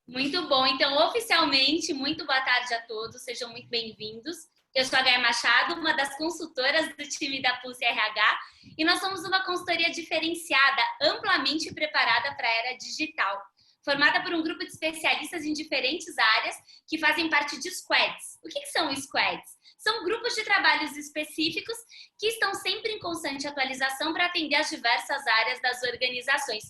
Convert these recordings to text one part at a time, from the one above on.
Muito bom. Então, oficialmente, muito boa tarde a todos. Sejam muito bem-vindos. Eu sou a Gaia Machado, uma das consultoras do time da Pulse RH, e nós somos uma consultoria diferenciada, amplamente preparada para a era digital, formada por um grupo de especialistas em diferentes áreas que fazem parte de squads. O que são squads? São grupos de trabalhos específicos que estão sempre em constante atualização para atender as diversas áreas das organizações.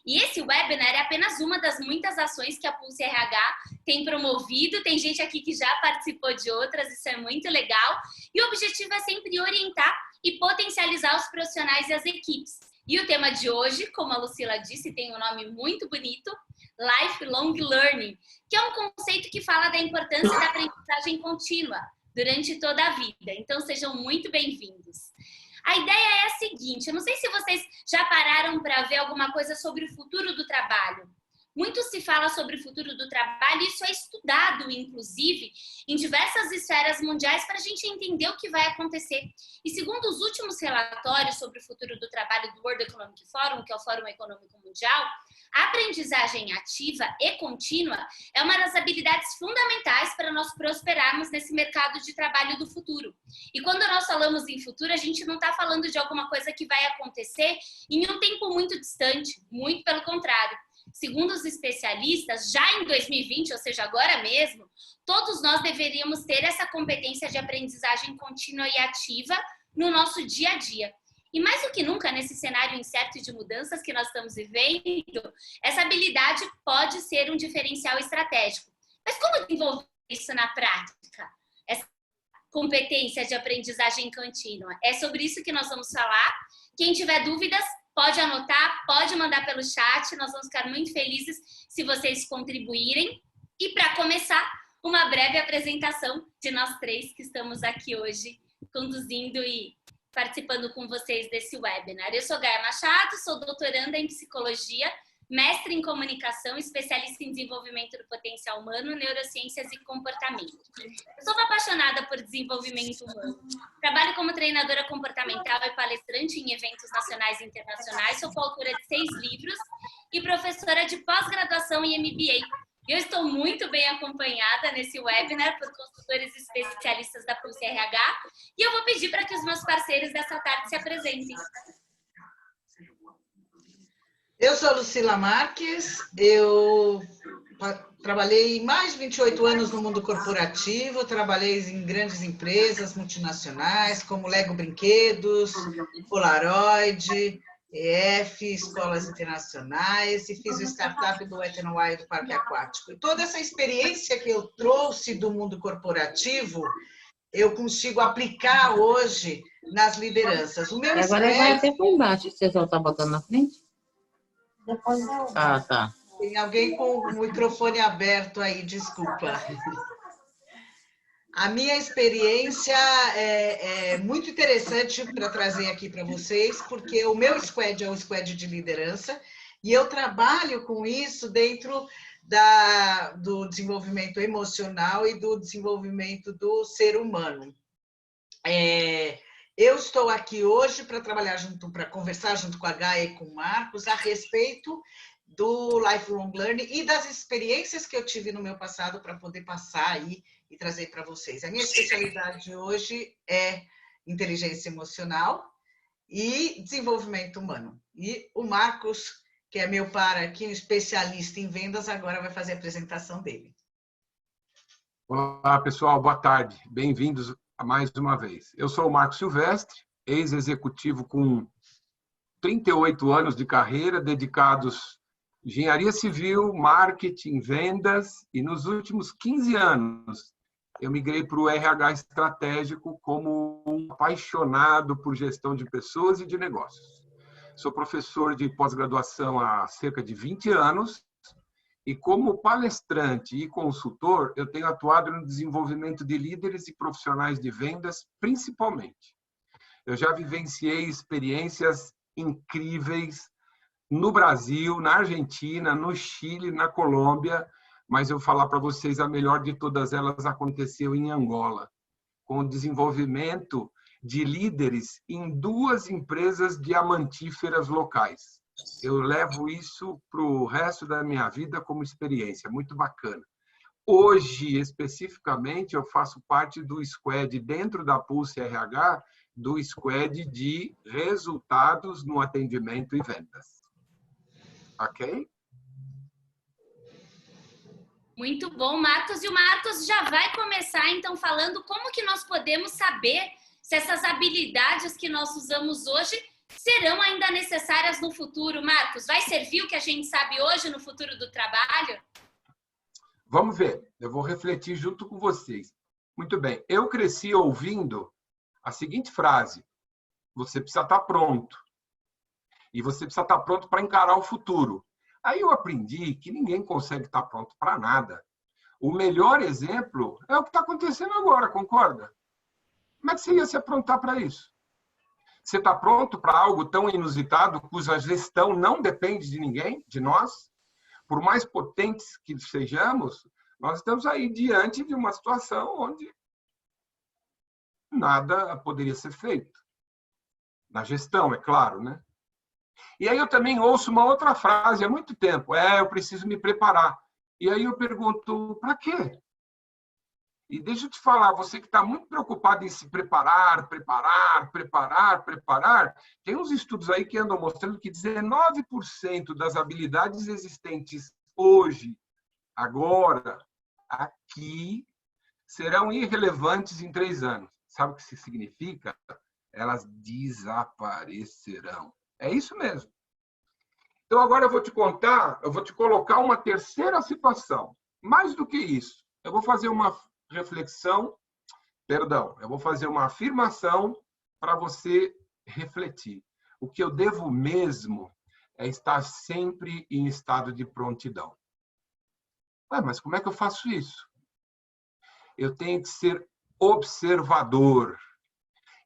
E esse webinar é apenas uma das muitas ações que a Pulse RH tem promovido. Tem gente aqui que já participou de outras, isso é muito legal. E o objetivo é sempre orientar e potencializar os profissionais e as equipes. E o tema de hoje, como a Lucila disse, tem um nome muito bonito, Lifelong Learning, que é um conceito que fala da importância da aprendizagem contínua durante toda a vida. Então, sejam muito bem-vindos. A ideia é a seguinte, eu não sei se vocês já pararam para ver alguma coisa sobre o futuro do trabalho. Muito se fala sobre o futuro do trabalho, e isso é estudado, inclusive, em diversas esferas mundiais para a gente entender o que vai acontecer. E segundo os últimos relatórios sobre o futuro do trabalho do World Economic Forum, que é o Fórum Econômico Mundial, a aprendizagem ativa e contínua é uma das habilidades fundamentais para nós prosperarmos nesse mercado de trabalho do futuro. E quando nós falamos em futuro, a gente não está falando de alguma coisa que vai acontecer em um tempo muito distante, muito pelo contrário. Segundo os especialistas, já em 2020, ou seja, agora mesmo, todos nós deveríamos ter essa competência de aprendizagem contínua e ativa no nosso dia a dia. E mais do que nunca, nesse cenário incerto de mudanças que nós estamos vivendo, essa habilidade pode ser um diferencial estratégico. Mas como desenvolver isso na prática? Essa competência de aprendizagem contínua. É sobre isso que nós vamos falar. Quem tiver dúvidas, pode anotar, pode mandar pelo chat. Nós vamos ficar muito felizes se vocês contribuírem. E para começar, uma breve apresentação de nós três que estamos aqui hoje conduzindo e participando com vocês desse webinar. Eu sou Gaia Machado, sou doutoranda em psicologia, mestre em comunicação, especialista em desenvolvimento do potencial humano, neurociências e comportamento. Eu sou uma apaixonada por desenvolvimento humano. Trabalho como treinadora comportamental e palestrante em eventos nacionais e internacionais. Sou coautora de 6 livros e professora de pós-graduação em MBA. Eu estou muito bem acompanhada nesse webinar por consultores especialistas da Pulse RH e eu vou pedir para que os meus parceiros dessa tarde se apresentem. Eu sou Lucila Marques, eu trabalhei mais de 28 anos no mundo corporativo, trabalhei em grandes empresas multinacionais, como Lego Brinquedos, Polaroid, EF, escolas internacionais, e fiz o startup do Wet n Wild do Parque Aquático. E toda essa experiência que eu trouxe do mundo corporativo, eu consigo aplicar hoje nas lideranças. O meu agora vai até por embaixo, vocês vão estar botando na frente? Depois eu... Tá. Tem alguém com o microfone aberto aí, desculpa. A minha experiência é muito interessante para trazer aqui para vocês, porque o meu squad é um squad de liderança e eu trabalho com isso dentro do desenvolvimento emocional e do desenvolvimento do ser humano. Eu estou aqui hoje para para conversar junto com a Gaia e com o Marcos a respeito do Lifelong Learning e das experiências que eu tive no meu passado para poder passar aí e trazer para vocês. A minha especialidade hoje é inteligência emocional e desenvolvimento humano. E o Marcos, que é meu par aqui, um especialista em vendas, agora vai fazer a apresentação dele. Olá, pessoal, boa tarde. Bem-vindos a mais uma vez. Eu sou o Marcos Silvestre, ex-executivo com 38 anos de carreira, dedicados à engenharia civil, marketing, vendas, e nos últimos 15 anos eu migrei para o RH estratégico como um apaixonado por gestão de pessoas e de negócios. Sou professor de pós-graduação há cerca de 20 anos e como palestrante e consultor, eu tenho atuado no desenvolvimento de líderes e profissionais de vendas, principalmente. Eu já vivenciei experiências incríveis no Brasil, na Argentina, no Chile, na Colômbia, mas eu vou falar para vocês, a melhor de todas elas aconteceu em Angola, com o desenvolvimento de líderes em 2 empresas diamantíferas locais. eu levo isso para o resto da minha vida como experiência, muito bacana. Hoje, especificamente, eu faço parte do squad dentro da Pulse RH, do squad de resultados no atendimento e vendas. Ok? Muito bom, Marcos. E o Marcos já vai começar, então, falando como que nós podemos saber se essas habilidades que nós usamos hoje serão ainda necessárias no futuro. Marcos, vai servir o que a gente sabe hoje no futuro do trabalho? Vamos ver. Eu vou refletir junto com vocês. Muito bem. Eu cresci ouvindo a seguinte frase: você precisa estar pronto. E você precisa estar pronto para encarar o futuro. Aí eu aprendi que ninguém consegue estar pronto para nada. O melhor exemplo é o que está acontecendo agora, concorda? Como é que você ia se aprontar para isso? Você está pronto para algo tão inusitado, cuja gestão não depende de ninguém, de nós? Por mais potentes que sejamos, nós estamos aí diante de uma situação onde nada poderia ser feito. Na gestão, é claro, né? E aí eu também ouço uma outra frase há muito tempo: eu preciso me preparar. E aí eu pergunto, para quê? E deixa eu te falar, você que está muito preocupado em se preparar, tem uns estudos aí que andam mostrando que 19% das habilidades existentes hoje, agora, aqui, serão irrelevantes em 3 anos. Sabe o que isso significa? Elas desaparecerão. É isso mesmo. Então, agora eu vou te contar, eu vou te colocar uma terceira situação. Mais do que isso, eu vou fazer uma reflexão, eu vou fazer uma afirmação para você refletir. O que eu devo mesmo é estar sempre em estado de prontidão. Mas como é que eu faço isso? Eu tenho que ser observador.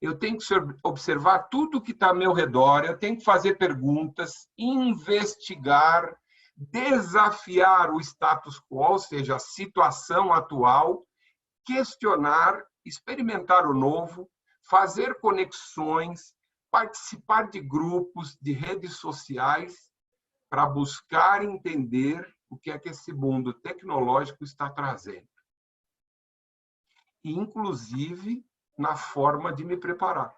Eu tenho que observar tudo que está ao meu redor, eu tenho que fazer perguntas, investigar, desafiar o status quo, ou seja, a situação atual, questionar, experimentar o novo, fazer conexões, participar de grupos, de redes sociais, para buscar entender o que é que esse mundo tecnológico está trazendo. Inclusive na forma de me preparar.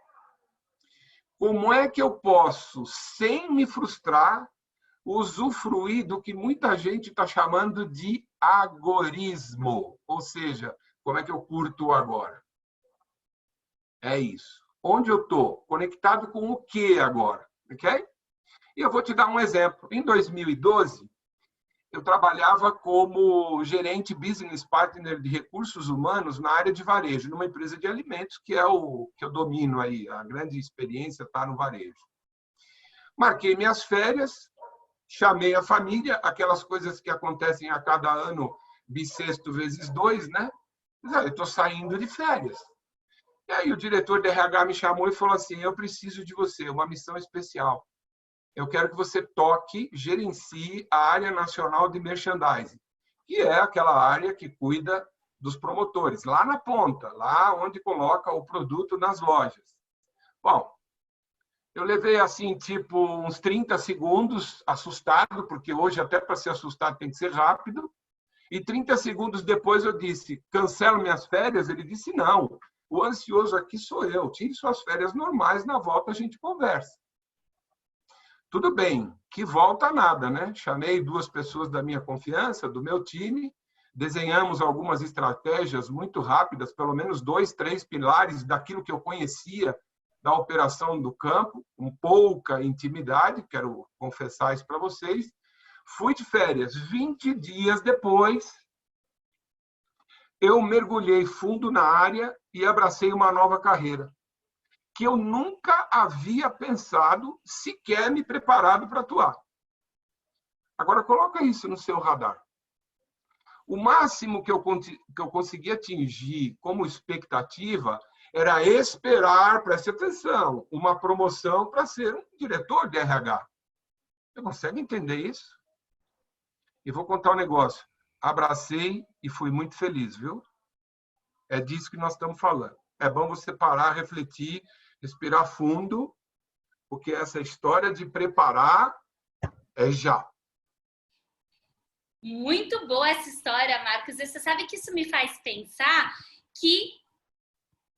Como é que eu posso, sem me frustrar, usufruir do que muita gente está chamando de agorismo? Ou seja, como é que eu curto agora? É isso. Onde eu estou? Conectado com o que agora? Ok? E eu vou te dar um exemplo. Em 2012, eu trabalhava como gerente business partner de recursos humanos na área de varejo, numa empresa de alimentos, que é o que eu domino aí. A grande experiência está no varejo. Marquei minhas férias, chamei a família, aquelas coisas que acontecem a cada ano, bissexto vezes 2, né? Eu estou saindo de férias. E aí o diretor de RH me chamou e falou assim: eu preciso de você, uma missão especial. Eu quero que você toque, gerencie a área nacional de merchandising, que é aquela área que cuida dos promotores, lá na ponta, lá onde coloca o produto nas lojas. Bom, eu levei assim, tipo, uns 30 segundos, assustado, porque hoje até para ser assustado tem que ser rápido, e 30 segundos depois eu disse: cancelo minhas férias? Ele disse: não, o ansioso aqui sou eu, tire suas férias normais, na volta a gente conversa. Tudo bem, que volta nada, né? Chamei 2 pessoas da minha confiança, do meu time, desenhamos algumas estratégias muito rápidas, pelo menos 2, 3 pilares daquilo que eu conhecia da operação do campo, com pouca intimidade, quero confessar isso para vocês. Fui de férias. 20 dias depois, eu mergulhei fundo na área e abracei uma nova carreira, que eu nunca havia pensado, sequer me preparado para atuar. Agora, coloca isso no seu radar. O máximo que eu consegui atingir como expectativa era esperar, preste atenção, uma promoção para ser um diretor de RH. Você consegue entender isso? E vou contar um negócio. Abracei e fui muito feliz, viu? É disso que nós estamos falando. É bom você parar, refletir, respirar fundo, porque essa história de preparar é já. Muito boa essa história, Marcos. E você sabe que isso me faz pensar que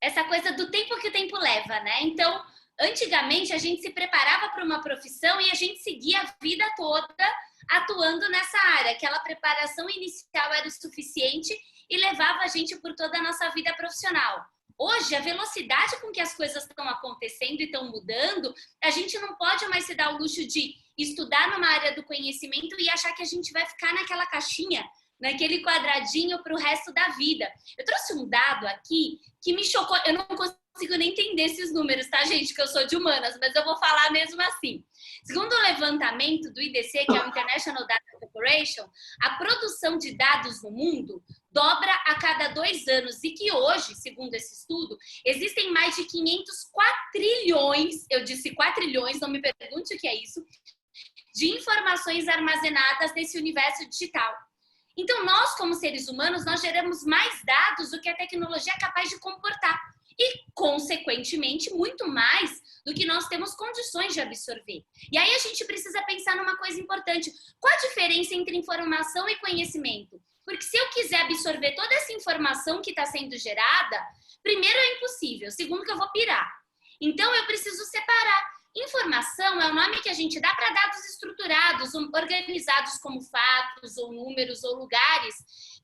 essa coisa do tempo que o tempo leva, né? Então, antigamente a gente se preparava para uma profissão e a gente seguia a vida toda atuando nessa área. Aquela preparação inicial era o suficiente e levava a gente por toda a nossa vida profissional. Hoje, a velocidade com que as coisas estão acontecendo e estão mudando, a gente não pode mais se dar o luxo de estudar numa área do conhecimento e achar que a gente vai ficar naquela caixinha, naquele quadradinho para o resto da vida. Eu trouxe um dado aqui que me chocou. Eu não consigo nem entender esses números, tá, gente? Que eu sou de humanas, mas eu vou falar mesmo assim. Segundo o levantamento do IDC, que é o International Data Corporation, a produção de dados no mundo dobra a cada 2 anos e que hoje, segundo esse estudo, existem mais de 500 quatrilhões, eu disse quatrilhões, não me pergunte o que é isso, de informações armazenadas nesse universo digital. Então, nós, como seres humanos, nós geramos mais dados do que a tecnologia é capaz de comportar e, consequentemente, muito mais do que nós temos condições de absorver. E aí a gente precisa pensar numa coisa importante. Qual a diferença entre informação e conhecimento? Porque se eu quiser absorver toda essa informação que está sendo gerada, primeiro é impossível, segundo que eu vou pirar. Então, eu preciso separar. Informação é o nome que a gente dá para dados estruturados, organizados como fatos, ou números, ou lugares,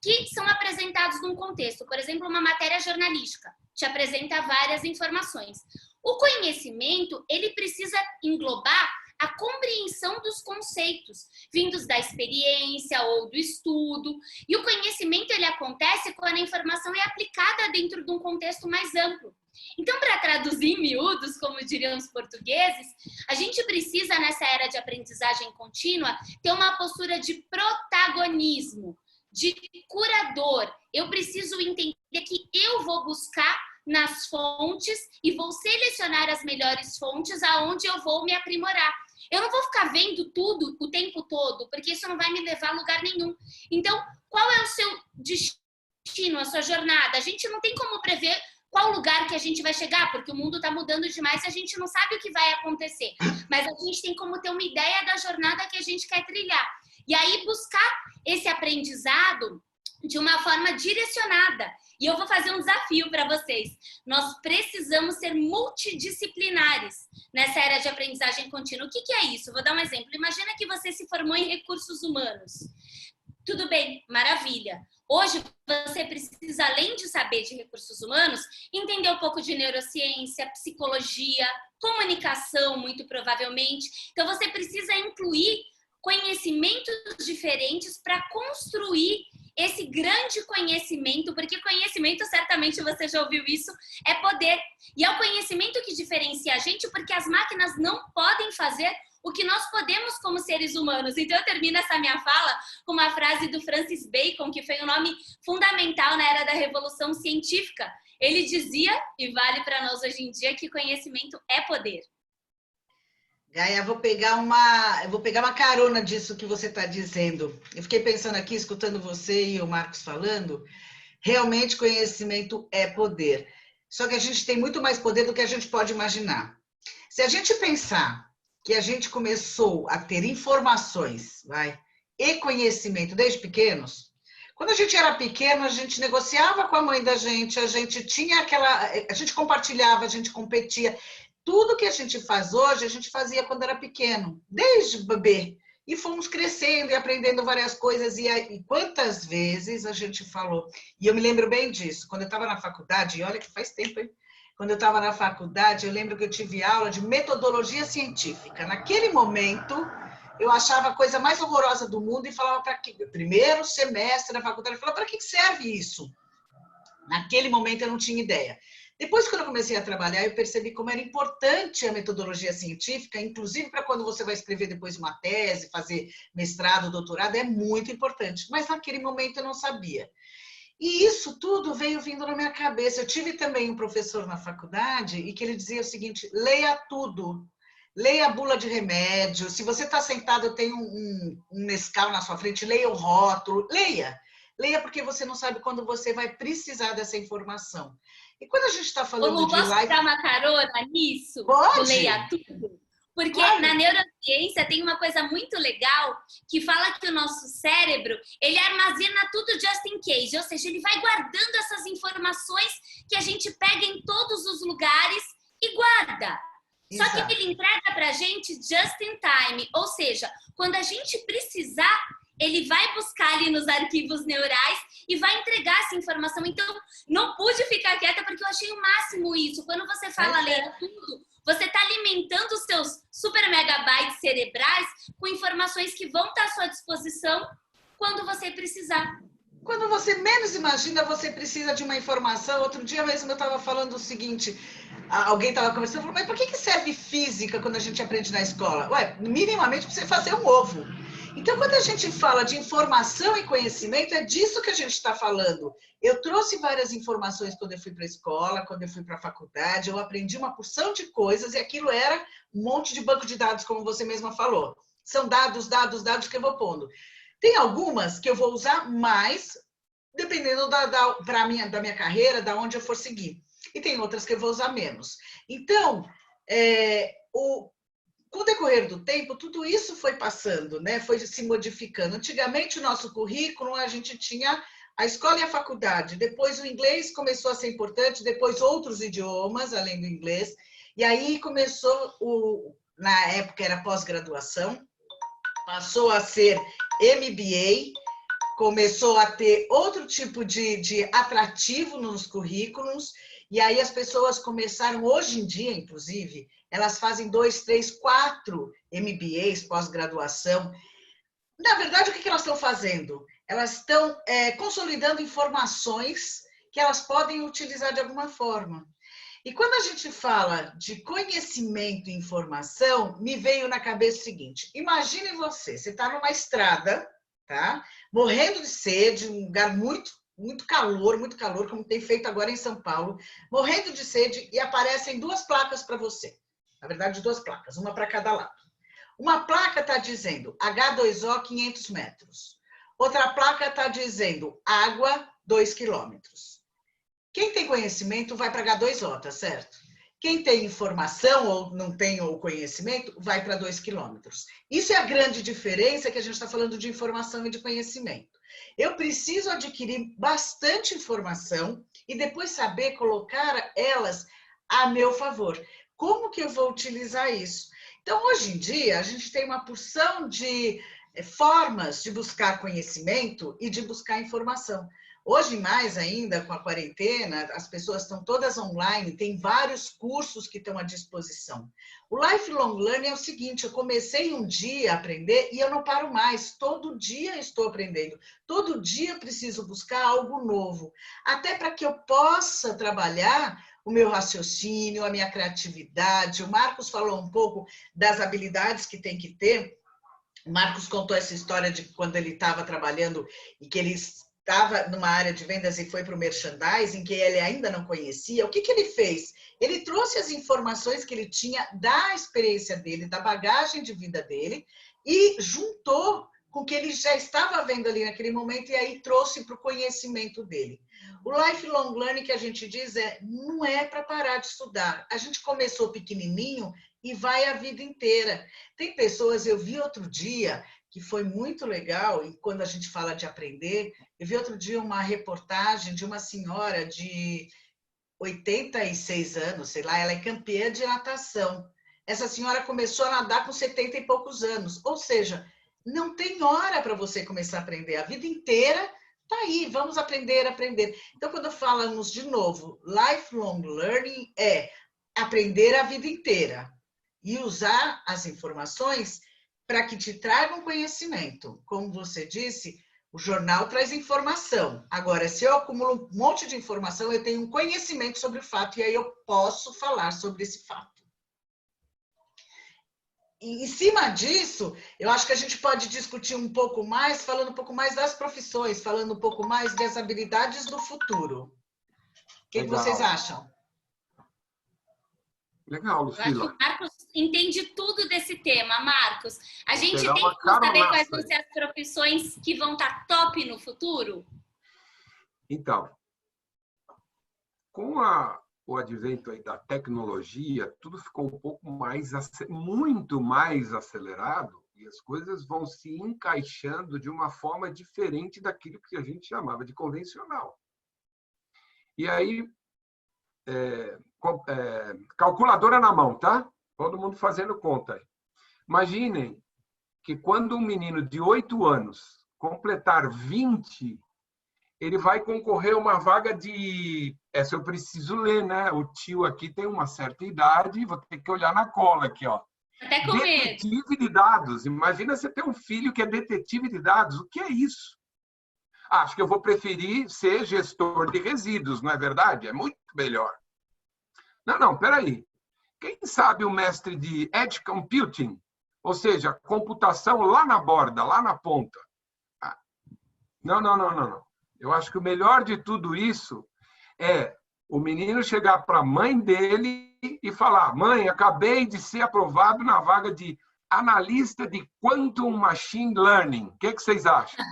que são apresentados num contexto. Por exemplo, uma matéria jornalística te apresenta várias informações. O conhecimento, ele precisa englobar a compreensão dos conceitos, vindos da experiência ou do estudo. E o conhecimento, ele acontece quando a informação é aplicada dentro de um contexto mais amplo. Então, para traduzir em miúdos, como diriam os portugueses, a gente precisa, nessa era de aprendizagem contínua, ter uma postura de protagonismo, de curador. Eu preciso entender que eu vou buscar nas fontes e vou selecionar as melhores fontes aonde eu vou me aprimorar. Eu não vou ficar vendo tudo o tempo todo, porque isso não vai me levar a lugar nenhum. Então, qual é o seu destino, a sua jornada? A gente não tem como prever qual lugar que a gente vai chegar, porque o mundo está mudando demais e a gente não sabe o que vai acontecer. Mas a gente tem como ter uma ideia da jornada que a gente quer trilhar. E aí buscar esse aprendizado de uma forma direcionada. E eu vou fazer um desafio para vocês. Nós precisamos ser multidisciplinares nessa era de aprendizagem contínua. O que é isso? Vou dar um exemplo. Imagina que você se formou em recursos humanos. Tudo bem, maravilha. Hoje, você precisa, além de saber de recursos humanos, entender um pouco de neurociência, psicologia, comunicação, muito provavelmente. Então, você precisa incluir conhecimentos diferentes para construir esse grande conhecimento, porque conhecimento, certamente você já ouviu isso, é poder. E é o conhecimento que diferencia a gente, porque as máquinas não podem fazer o que nós podemos como seres humanos. Então, eu termino essa minha fala com uma frase do Francis Bacon, que foi um nome fundamental na era da Revolução Científica. Ele dizia, e vale para nós hoje em dia, que conhecimento é poder. Gaia, eu vou pegar uma carona disso que você está dizendo. Eu fiquei pensando aqui, escutando você e o Marcos falando, realmente conhecimento é poder. Só que a gente tem muito mais poder do que a gente pode imaginar. Se a gente pensar que a gente começou a ter informações, e conhecimento desde pequenos, quando a gente era pequeno, a gente negociava com a mãe da gente, a gente tinha a gente compartilhava, a gente competia. Tudo que a gente faz hoje, a gente fazia quando era pequeno, desde bebê. E fomos crescendo e aprendendo várias coisas. E quantas vezes a gente falou... E eu me lembro bem disso. Quando eu estava na faculdade, e olha que faz tempo, hein? Quando eu estava na faculdade, eu lembro que eu tive aula de metodologia científica. Naquele momento, eu achava a coisa mais horrorosa do mundo e falava para quê? Primeiro semestre da faculdade, eu falava, para que serve isso? Naquele momento, eu não tinha ideia. Depois, quando eu comecei a trabalhar, eu percebi como era importante a metodologia científica, inclusive para quando você vai escrever depois uma tese, fazer mestrado, doutorado, é muito importante. Mas naquele momento eu não sabia. E isso tudo veio vindo na minha cabeça. Eu tive também um professor na faculdade e que ele dizia o seguinte, leia tudo. Leia a bula de remédio. Se você está sentado, tem um Nescau na sua frente, leia o rótulo. Leia. Leia porque você não sabe quando você vai precisar dessa informação. E quando a gente está falando de live... Posso dar uma carona nisso? Pode. Leia tudo. Porque Claro. na neurociência tem uma coisa muito legal que fala que o nosso cérebro, ele armazena tudo just in case, ou seja, ele vai guardando essas informações que a gente pega em todos os lugares e guarda. Só Exato. que ele entrega pra gente just in time, ou seja, quando a gente precisar, ele vai buscar ali nos arquivos neurais e vai entregar essa informação. Então, não pude ficar quieta porque eu achei o máximo isso. Quando você fala ler tudo, você está alimentando os seus super megabytes cerebrais com informações que vão estar à sua disposição quando você precisar. Quando você menos imagina, você precisa de uma informação. Outro dia mesmo eu estava falando o seguinte, alguém estava conversando, falou, mas por que serve física quando a gente aprende na escola? Ué, minimamente para você fazer um ovo. Então, quando a gente fala de informação e conhecimento, é disso que a gente está falando. Eu trouxe várias informações quando eu fui para a escola, quando eu fui para a faculdade, eu aprendi uma porção de coisas e aquilo era um monte de banco de dados, como você mesma falou. São dados, dados, dados que eu vou pondo. Tem algumas que eu vou usar mais, dependendo da minha carreira, da onde eu for seguir. E tem outras que eu vou usar menos. Então, com o decorrer do tempo, tudo isso foi passando, né? Foi se modificando. Antigamente, o nosso currículo, a gente tinha a escola e a faculdade. Depois, o inglês começou a ser importante, depois outros idiomas, além do inglês. E aí começou, na época era pós-graduação, passou a ser MBA, começou a ter outro tipo de atrativo nos currículos, e aí as pessoas começaram, hoje em dia, inclusive, elas fazem 2, 3, 4 MBAs, pós-graduação. Na verdade, o que elas estão fazendo? Elas estão consolidando informações que elas podem utilizar de alguma forma. E quando a gente fala de conhecimento e informação, me veio na cabeça o seguinte, imagine você está numa estrada, tá? Morrendo de sede, um lugar muito calor, como tem feito agora em São Paulo, morrendo de sede e aparecem 2 placas para você. Na verdade, 2 placas, uma para cada lado. Uma placa está dizendo H2O 500 metros. Outra placa está dizendo água 2 quilômetros. Quem tem conhecimento vai para H2O, tá certo? Quem tem informação ou não tem o conhecimento, vai para 2 quilômetros. Isso é a grande diferença que a gente está falando de informação e de conhecimento. Eu preciso adquirir bastante informação e depois saber colocar elas a meu favor. Como que eu vou utilizar isso? Então, hoje em dia, a gente tem uma porção de formas de buscar conhecimento e de buscar informação. Hoje, mais ainda, com a quarentena, as pessoas estão todas online, tem vários cursos que estão à disposição. O Lifelong Learning é o seguinte, eu comecei um dia a aprender e eu não paro mais, todo dia estou aprendendo, todo dia preciso buscar algo novo, até para que eu possa trabalhar o meu raciocínio, a minha criatividade. O Marcos falou um pouco das habilidades que tem que ter. O Marcos contou essa história de quando ele estava trabalhando e que ele estava numa área de vendas e foi para o merchandising, que ele ainda não conhecia. O que ele fez? Ele trouxe as informações que ele tinha da experiência dele, da bagagem de vida dele, e juntou com o que ele já estava vendo ali naquele momento e aí trouxe para o conhecimento dele. O lifelong learning que a gente diz não é para parar de estudar. A gente começou pequenininho e vai a vida inteira. Tem pessoas, eu vi outro dia, que foi muito legal, e quando a gente fala de aprender, eu vi outro dia uma reportagem de uma senhora de 86 anos, sei lá, ela é campeã de natação. Essa senhora começou a nadar com 70 e poucos anos, ou seja, não tem hora para você começar a aprender, a vida inteira tá aí, vamos aprender, aprender. Então, quando falamos de novo, lifelong learning é aprender a vida inteira e usar as informações para que te tragam conhecimento. Como você disse, o jornal traz informação. Agora, se eu acumulo um monte de informação, eu tenho um conhecimento sobre o fato e aí eu posso falar sobre esse fato. E, em cima disso, eu acho que a gente pode discutir um pouco mais, falando um pouco mais das profissões, falando um pouco mais das habilidades do futuro. O que vocês acham? Legal, Eu acho que Lucila. o Marcos entende tudo desse tema, Marcos. A gente Pegar tem uma que saber carona quais vão aí. ser as profissões que vão estar top no futuro? Então, com a o advento aí da tecnologia, tudo ficou um pouco mais, muito mais acelerado e as coisas vão se encaixando de uma forma diferente daquilo que a gente chamava de convencional. E aí, calculadora na mão, tá? Todo mundo fazendo conta aí. Imaginem que quando um menino de 8 anos completar 20, ele vai concorrer a uma vaga de... Essa eu preciso ler, né? O tio aqui tem uma certa idade, vou ter que olhar na cola aqui, ó. Até com medo. Detetive de dados. Imagina você ter um filho que é detetive de dados. O que é isso? Acho que eu vou preferir ser gestor de resíduos, não é verdade? É muito melhor. Não, peraí. Quem sabe o mestre de Edge Computing, ou seja, computação lá na borda, lá na ponta? Não. Eu acho que o melhor de tudo isso é o menino chegar para a mãe dele e falar: mãe, acabei de ser aprovado na vaga de analista de Quantum Machine Learning. O que vocês acham?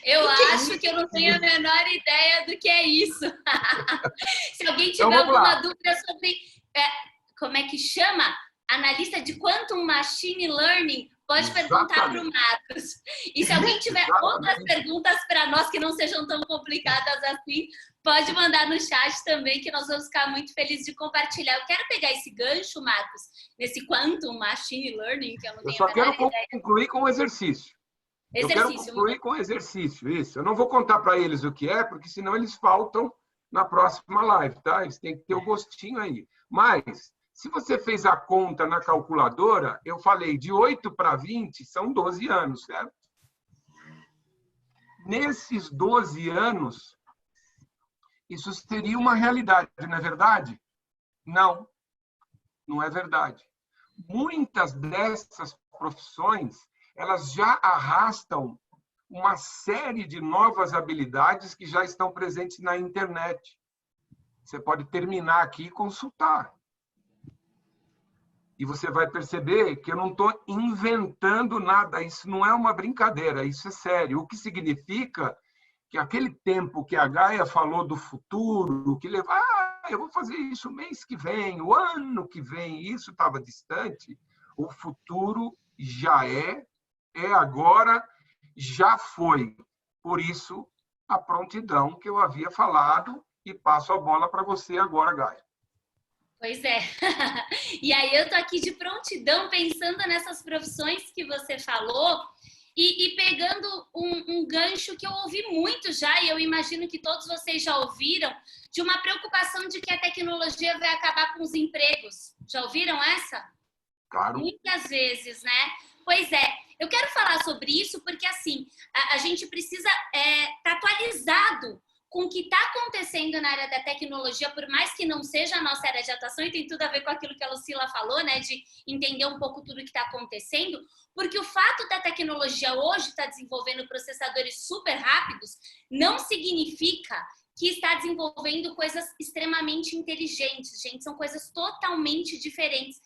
Eu acho que eu não tenho a menor ideia do que é isso. Se alguém tiver alguma dúvida sobre como é que chama, analista de Quantum Machine Learning, pode perguntar para o Marcos. E se alguém tiver outras perguntas para nós que não sejam tão complicadas assim, pode mandar no chat também, que nós vamos ficar muito felizes de compartilhar. Eu quero pegar esse gancho, Marcos, nesse Quantum Machine Learning, que eu não tenho a menor ideia. Eu só quero concluir com o exercício. Eu quero concluir com o exercício, isso. Eu não vou contar para eles o que é, porque senão eles faltam na próxima live, tá? Eles têm que ter o gostinho aí. Mas, se você fez a conta na calculadora, eu falei de 8 para 20, são 12 anos, certo? Nesses 12 anos, isso seria uma realidade, não é verdade? Não, não é verdade. Muitas dessas profissões, elas já arrastam uma série de novas habilidades que já estão presentes na internet. Você pode terminar aqui e consultar. E você vai perceber que eu não estou inventando nada. Isso não é uma brincadeira, isso é sério. O que significa que aquele tempo que a Gaia falou do futuro, que eu vou fazer isso mês que vem, o ano que vem, isso estava distante, o futuro já é agora, já foi. Por isso, a prontidão que eu havia falado, e passo a bola para você agora, Gaia. Pois é. E aí eu tô aqui de prontidão, pensando nessas profissões que você falou e pegando um gancho que eu ouvi muito já, e eu imagino que todos vocês já ouviram, de uma preocupação de que a tecnologia vai acabar com os empregos. Já ouviram essa? Claro. Muitas vezes, né? Pois é. Eu quero falar sobre isso porque, assim, a gente precisa estar atualizado com o que está acontecendo na área da tecnologia, por mais que não seja a nossa área de atuação, e tem tudo a ver com aquilo que a Lucila falou, né, de entender um pouco tudo que está acontecendo, porque o fato da tecnologia hoje estar desenvolvendo processadores super rápidos não significa que está desenvolvendo coisas extremamente inteligentes, gente, são coisas totalmente diferentes.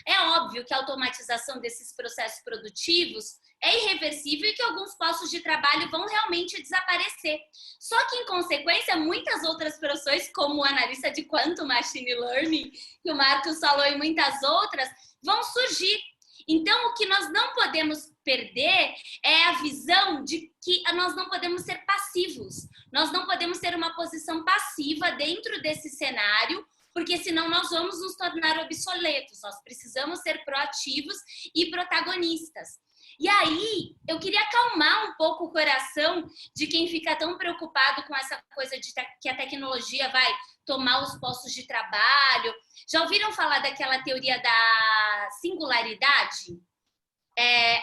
É óbvio que a automatização desses processos produtivos é irreversível e que alguns postos de trabalho vão realmente desaparecer. Só que, em consequência, muitas outras profissões, como o analista de Quantum Machine Learning, que o Marcos falou, e muitas outras, vão surgir. Então, o que nós não podemos perder é a visão de que nós não podemos ser passivos. Nós não podemos ter uma posição passiva dentro desse cenário, porque senão nós vamos nos tornar obsoletos. Nós precisamos ser proativos e protagonistas. E aí, eu queria acalmar um pouco o coração de quem fica tão preocupado com essa coisa de que a tecnologia vai tomar os postos de trabalho. Já ouviram falar daquela teoria da singularidade?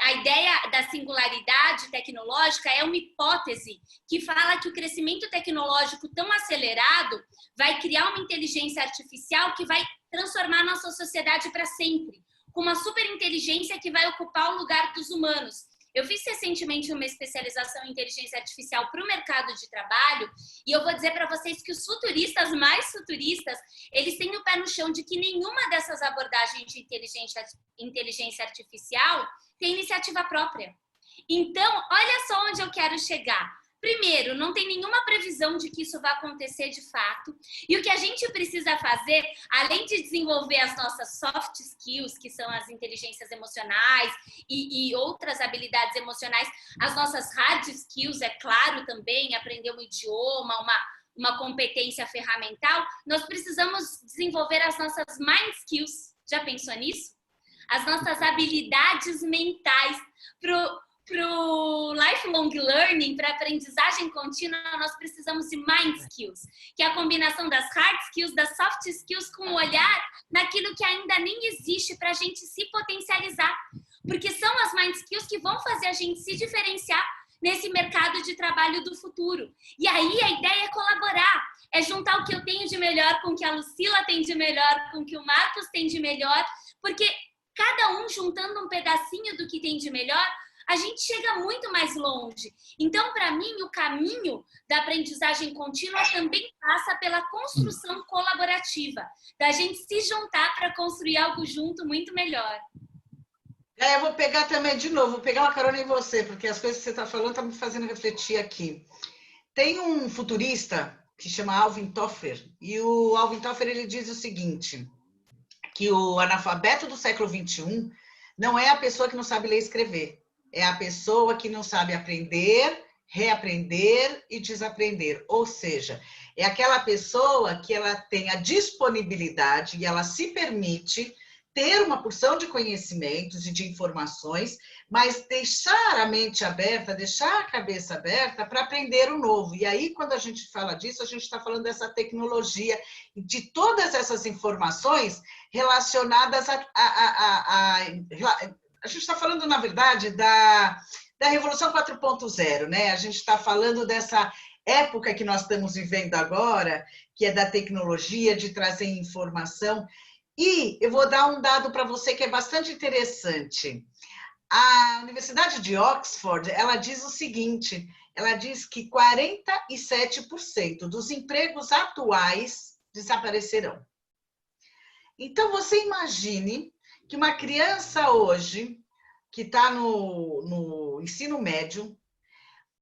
A ideia da singularidade tecnológica é uma hipótese que fala que o crescimento tecnológico tão acelerado vai criar uma inteligência artificial que vai transformar a nossa sociedade para sempre, com uma superinteligência que vai ocupar o lugar dos humanos. Eu fiz recentemente uma especialização em inteligência artificial para o mercado de trabalho e eu vou dizer para vocês que os futuristas mais futuristas, eles têm o pé no chão de que nenhuma dessas abordagens de inteligência artificial tem iniciativa própria. Então, olha só onde eu quero chegar. Primeiro, não tem nenhuma previsão de que isso vai acontecer de fato. E o que a gente precisa fazer, além de desenvolver as nossas soft skills, que são as inteligências emocionais e outras habilidades emocionais, as nossas hard skills, é claro, também, aprender um idioma, uma competência ferramental, nós precisamos desenvolver as nossas mind skills. Já pensou nisso? As nossas habilidades mentais para o lifelong learning, para aprendizagem contínua, nós precisamos de mind skills, que é a combinação das hard skills, das soft skills, com o olhar naquilo que ainda nem existe para a gente se potencializar. Porque são as mind skills que vão fazer a gente se diferenciar nesse mercado de trabalho do futuro. E aí a ideia é colaborar, é juntar o que eu tenho de melhor com o que a Lucila tem de melhor, com o que o Marcos tem de melhor, porque cada um juntando um pedacinho do que tem de melhor, a gente chega muito mais longe. Então, para mim, o caminho da aprendizagem contínua também passa pela construção colaborativa, da gente se juntar para construir algo junto muito melhor. Eu vou pegar também, de novo, vou pegar uma carona em você, porque as coisas que você está falando estão me fazendo refletir aqui. Tem um futurista que chama Alvin Toffler, e o Alvin Toffler ele diz o seguinte, que o analfabeto do século XXI não é a pessoa que não sabe ler e escrever, é a pessoa que não sabe aprender, reaprender e desaprender. Ou seja, é aquela pessoa que ela tem a disponibilidade e ela se permite ter uma porção de conhecimentos e de informações, mas deixar a mente aberta, deixar a cabeça aberta para aprender o novo. E aí, quando a gente fala disso, a gente está falando dessa tecnologia e de todas essas informações relacionadas a gente está falando, na verdade, da Revolução 4.0, né? A gente está falando dessa época que nós estamos vivendo agora, que é da tecnologia, de trazer informação. E eu vou dar um dado para você que é bastante interessante. A Universidade de Oxford, ela diz o seguinte, ela diz que 47% dos empregos atuais desaparecerão. Então, você imagine que uma criança hoje, que está no ensino médio,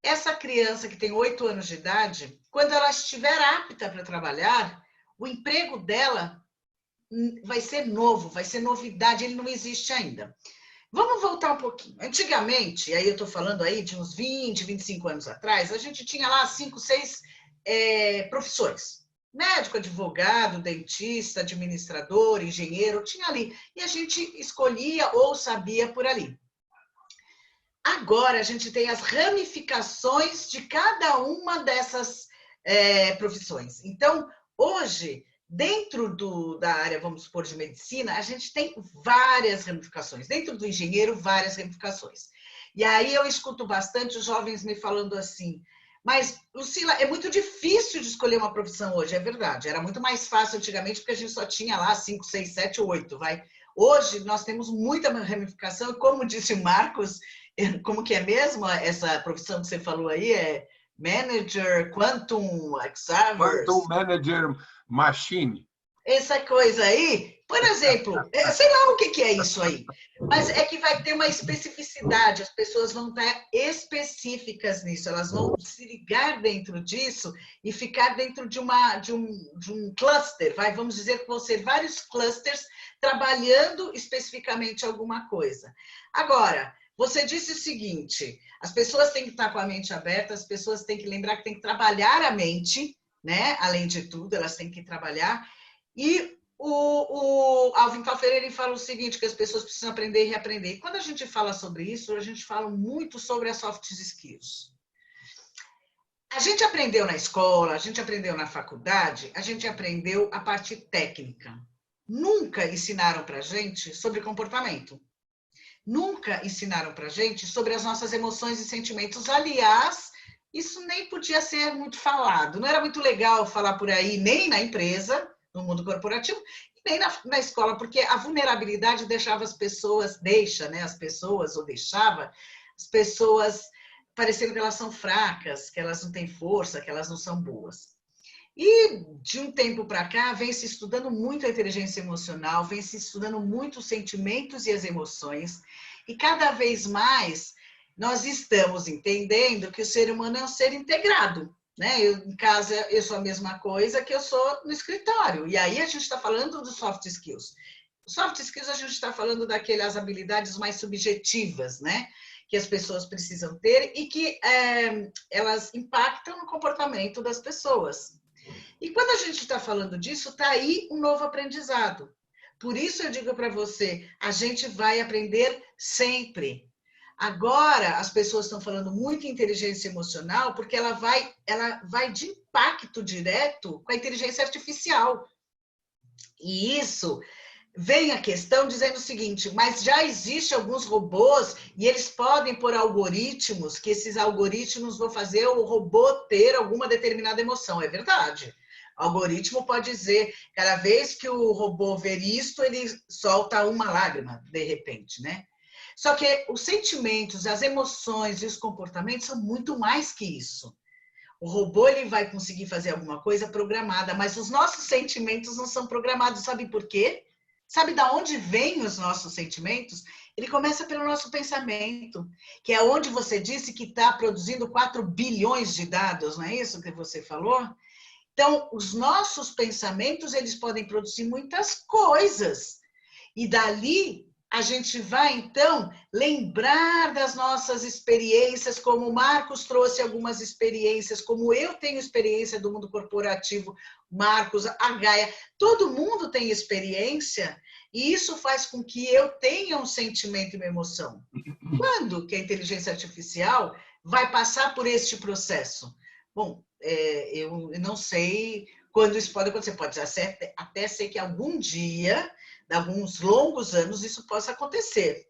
essa criança que tem 8 anos de idade, quando ela estiver apta para trabalhar, o emprego dela vai ser novo, vai ser novidade, ele não existe ainda. Vamos voltar um pouquinho. Antigamente, aí eu estou falando aí de uns 20, 25 anos atrás, a gente tinha lá 5, 6 profissões. Médico, advogado, dentista, administrador, engenheiro, tinha ali. E a gente escolhia ou sabia por ali. Agora, a gente tem as ramificações de cada uma dessas profissões. Então, hoje, dentro da área, vamos supor, de medicina, a gente tem várias ramificações. Dentro do engenheiro, várias ramificações. E aí eu escuto bastante os jovens me falando assim, mas, Lucila, é muito difícil de escolher uma profissão hoje, é verdade. Era muito mais fácil antigamente, porque a gente só tinha lá 5, 6, 7, 8, vai. Hoje, nós temos muita ramificação, e como disse o Marcos, como que é mesmo essa profissão que você falou aí? É Manager, Quantum, Xavers? Quantum Manager Machine. Essa coisa aí, por exemplo, sei lá o que é isso aí, mas é que vai ter uma especificidade, as pessoas vão estar específicas nisso, elas vão se ligar dentro disso e ficar dentro de um cluster, vamos dizer que vão ser vários clusters trabalhando especificamente alguma coisa. Agora, você disse o seguinte, as pessoas têm que estar com a mente aberta, as pessoas têm que lembrar que têm que trabalhar a mente, né? Além de tudo, elas têm que trabalhar. E o Alvin Toffler, ele fala o seguinte, que as pessoas precisam aprender e reaprender. E quando a gente fala sobre isso, a gente fala muito sobre as soft skills. A gente aprendeu na escola, a gente aprendeu na faculdade, a gente aprendeu a parte técnica. Nunca ensinaram para a gente sobre comportamento. Nunca ensinaram para a gente sobre as nossas emoções e sentimentos. Aliás, isso nem podia ser muito falado. Não era muito legal falar por aí, nem na empresa, no mundo corporativo, e nem na escola, porque a vulnerabilidade deixava as pessoas, deixava as pessoas parecendo que elas são fracas, que elas não têm força, que elas não são boas. E de um tempo para cá, vem se estudando muito a inteligência emocional, vem se estudando muito os sentimentos e as emoções, e cada vez mais nós estamos entendendo que o ser humano é um ser integrado, né? Em casa, eu sou a mesma coisa que eu sou no escritório. E aí a gente está falando dos soft skills. Soft skills, a gente está falando daquelas habilidades mais subjetivas, né? Que as pessoas precisam ter e que elas impactam no comportamento das pessoas. E quando a gente está falando disso, está aí um novo aprendizado. Por isso eu digo para você, a gente vai aprender sempre. Agora, as pessoas estão falando muito em inteligência emocional porque ela vai de impacto direto com a inteligência artificial. E isso vem a questão dizendo o seguinte, mas já existem alguns robôs e eles podem pôr algoritmos, que esses algoritmos vão fazer o robô ter alguma determinada emoção. É verdade. O algoritmo pode dizer, cada vez que o robô ver isto, ele solta uma lágrima, de repente, né? Só que os sentimentos, as emoções e os comportamentos são muito mais que isso. O robô ele vai conseguir fazer alguma coisa programada, mas os nossos sentimentos não são programados. Sabe por quê? Sabe de onde vêm os nossos sentimentos? Ele começa pelo nosso pensamento, que é onde você disse que está produzindo 4 bilhões de dados, não é isso que você falou? Então, os nossos pensamentos, eles podem produzir muitas coisas. E dali, a gente vai, então, lembrar das nossas experiências, como o Marcos trouxe algumas experiências, como eu tenho experiência do mundo corporativo, Marcos, a Gaia, todo mundo tem experiência, e isso faz com que eu tenha um sentimento e uma emoção. Quando que a inteligência artificial vai passar por este processo? Bom, eu não sei quando isso pode acontecer. Pode até ser que algum dia, de alguns longos anos, isso possa acontecer.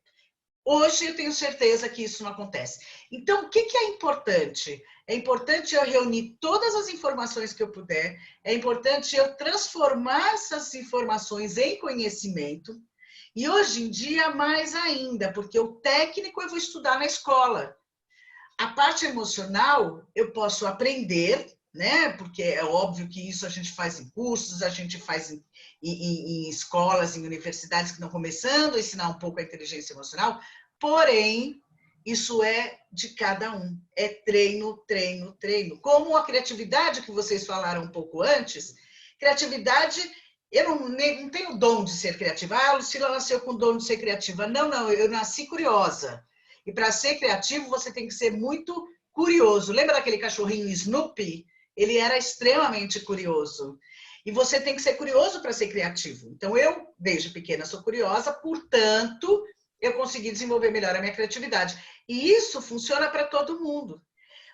Hoje eu tenho certeza que isso não acontece. Então, o que é importante? É importante eu reunir todas as informações que eu puder, é importante eu transformar essas informações em conhecimento, e hoje em dia mais ainda, porque o técnico eu vou estudar na escola. A parte emocional eu posso aprender, né? Porque é óbvio que isso a gente faz em cursos, a gente faz em escolas, em universidades que estão começando a ensinar um pouco a inteligência emocional, porém, isso é de cada um. É treino, treino, treino. Como a criatividade que vocês falaram um pouco antes, criatividade, eu não tenho o dom de ser criativa. Ah, a Lucila nasceu com o dom de ser criativa. Não, eu nasci curiosa. E para ser criativo, você tem que ser muito curioso. Lembra daquele cachorrinho Snoopy? Ele era extremamente curioso. E você tem que ser curioso para ser criativo. Então, eu, desde pequena, sou curiosa, portanto, eu consegui desenvolver melhor a minha criatividade. E isso funciona para todo mundo.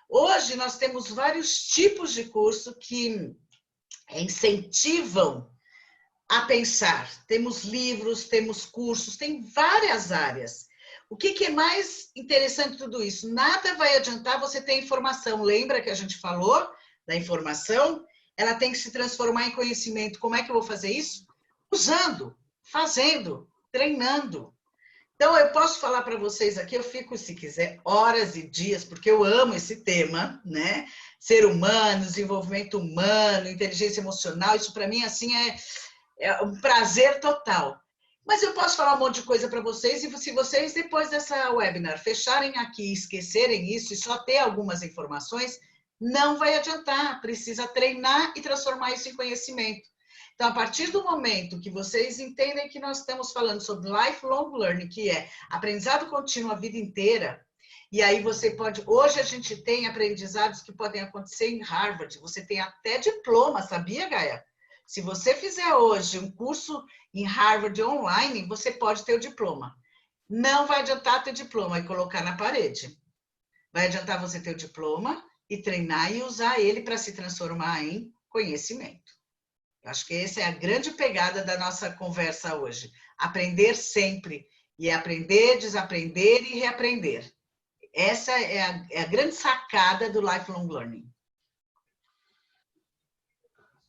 Hoje, nós temos vários tipos de curso que incentivam a pensar. Temos livros, temos cursos, tem várias áreas. O que é mais interessante de tudo isso? Nada vai adiantar você ter informação. Lembra que a gente falou da informação? Ela tem que se transformar em conhecimento. Como é que eu vou fazer isso? Usando, fazendo, treinando. Então, eu posso falar para vocês aqui, eu fico, se quiser, horas e dias, porque eu amo esse tema, né? Ser humano, desenvolvimento humano, inteligência emocional, isso para mim, assim, é um prazer total. Mas eu posso falar um monte de coisa para vocês, e se vocês, depois dessa webinar, fecharem aqui, esquecerem isso e só ter algumas informações, não vai adiantar, precisa treinar e transformar isso em conhecimento. Então, a partir do momento que vocês entendem que nós estamos falando sobre lifelong learning, que é aprendizado contínuo a vida inteira, e aí você pode... Hoje a gente tem aprendizados que podem acontecer em Harvard, você tem até diploma, sabia, Gaia? Se você fizer hoje um curso em Harvard online, você pode ter o diploma. Não vai adiantar ter diploma e colocar na parede. Vai adiantar você ter o diploma e treinar e usar ele para se transformar em conhecimento. Eu acho que essa é a grande pegada da nossa conversa hoje. Aprender sempre. E aprender, desaprender e reaprender. Essa é a grande sacada do lifelong learning.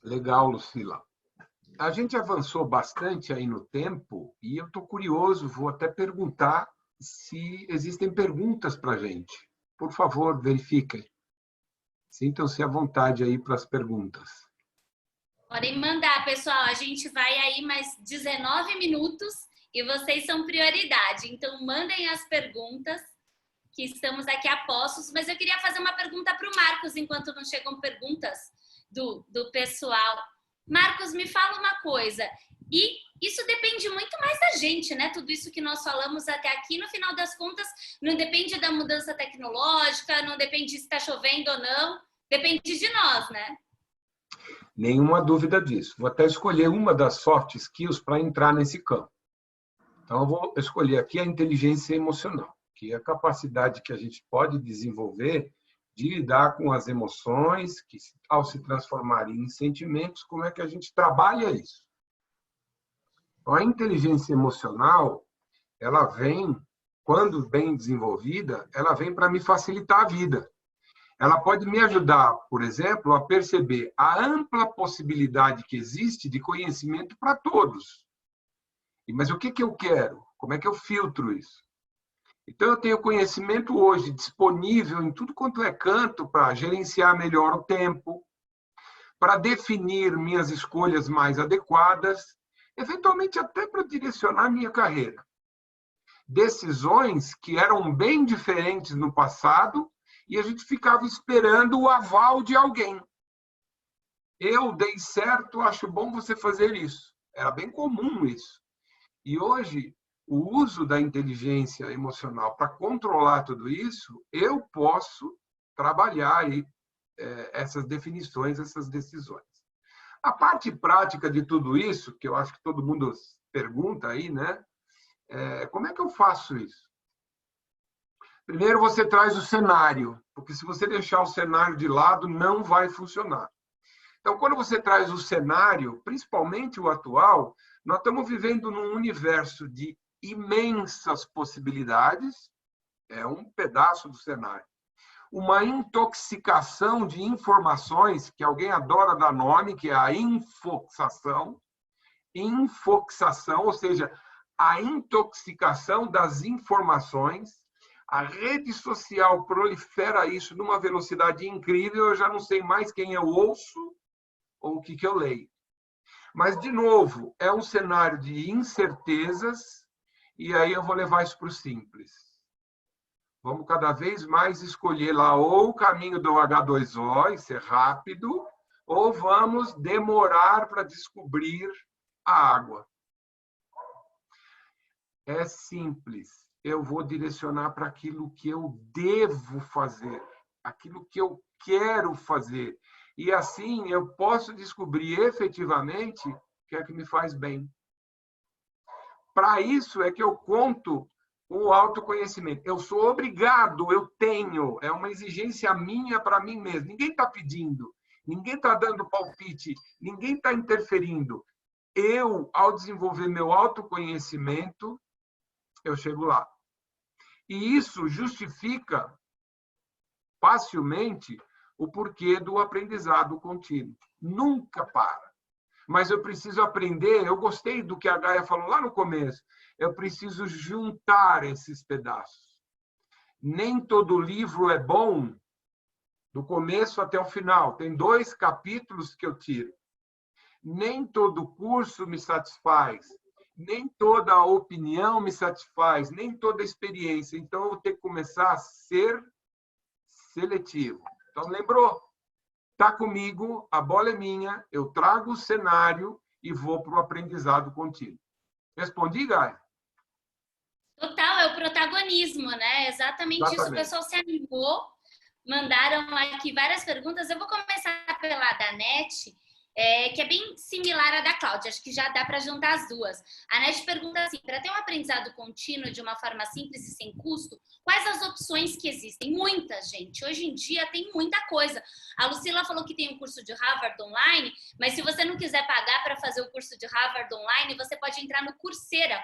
Legal, Lucila. A gente avançou bastante aí no tempo e eu estou curioso, vou até perguntar se existem perguntas para a gente. Por favor, verifiquem. Sintam-se à vontade aí para as perguntas. Podem mandar, pessoal. A gente vai aí mais 19 minutos e vocês são prioridade. Então, mandem as perguntas que estamos aqui a postos, mas eu queria fazer uma pergunta para o Marcos, enquanto não chegam perguntas do pessoal. Marcos, me fala uma coisa, e isso depende muito mais da gente, né? Tudo isso que nós falamos até aqui, no final das contas, não depende da mudança tecnológica, não depende se está chovendo ou não, depende de nós, né? Nenhuma dúvida disso. Vou até escolher uma das soft skills para entrar nesse campo. Então, eu vou escolher aqui a inteligência emocional, que é a capacidade que a gente pode desenvolver de lidar com as emoções, que ao se transformarem em sentimentos, como é que a gente trabalha isso? Então, a inteligência emocional, ela vem, quando bem desenvolvida, ela vem para me facilitar a vida. Ela pode me ajudar, por exemplo, a perceber a ampla possibilidade que existe de conhecimento para todos. Mas o que eu quero? Como é que eu filtro isso? Então, eu tenho conhecimento hoje disponível em tudo quanto é canto para gerenciar melhor o tempo, para definir minhas escolhas mais adequadas, eventualmente até para direcionar minha carreira. Decisões que eram bem diferentes no passado e a gente ficava esperando o aval de alguém. Eu dei certo, acho bom você fazer isso. Era bem comum isso. E hoje, o uso da inteligência emocional para controlar tudo isso, eu posso trabalhar aí, essas definições, essas decisões. A parte prática de tudo isso, que eu acho que todo mundo pergunta aí, né? Como é que eu faço isso? Primeiro, você traz o cenário, porque se você deixar o cenário de lado, não vai funcionar. Então, quando você traz o cenário, principalmente o atual, nós estamos vivendo num universo de imensas possibilidades, é um pedaço do cenário. Uma intoxicação de informações, que alguém adora dar nome, que é a infoxação. Infoxação, ou seja, a intoxicação das informações. A rede social prolifera isso numa velocidade incrível, eu já não sei mais quem eu ouço ou o que eu leio. Mas, de novo, é um cenário de incertezas, e aí eu vou levar isso para o simples. Vamos cada vez mais escolher lá ou o caminho do H2O, e ser rápido, ou vamos demorar para descobrir a água. É simples. Eu vou direcionar para aquilo que eu devo fazer, aquilo que eu quero fazer. E assim eu posso descobrir efetivamente o que é que me faz bem. Para isso é que eu conto o autoconhecimento. Eu sou obrigado, eu tenho, é uma exigência minha para mim mesmo. Ninguém está pedindo, ninguém está dando palpite, ninguém está interferindo. Eu, ao desenvolver meu autoconhecimento, eu chego lá. E isso justifica facilmente o porquê do aprendizado contínuo. Nunca para. Mas eu preciso aprender, eu gostei do que a Gaia falou lá no começo, eu preciso juntar esses pedaços. Nem todo livro é bom do começo até o final. Tem 2 capítulos que eu tiro. Nem todo curso me satisfaz. Nem toda opinião me satisfaz, nem toda experiência. Então, eu vou ter que começar a ser seletivo. Então, lembrou? Está comigo, a bola é minha, eu trago o cenário e vou para o aprendizado contínuo. Respondi, Gaia? Total, é o protagonismo, né? Exatamente isso. O pessoal se animou, mandaram aqui várias perguntas. Eu vou começar pela da NET, que é bem similar à da Cláudia, acho que já dá para juntar as duas. A NET pergunta assim, para ter um aprendizado contínuo de uma forma simples e sem custo, quais as opções que existem? Muitas, gente. Hoje em dia tem muita coisa. A Lucila falou que tem um curso de Harvard online, mas se você não quiser pagar para fazer o curso de Harvard online, você pode entrar no Coursera,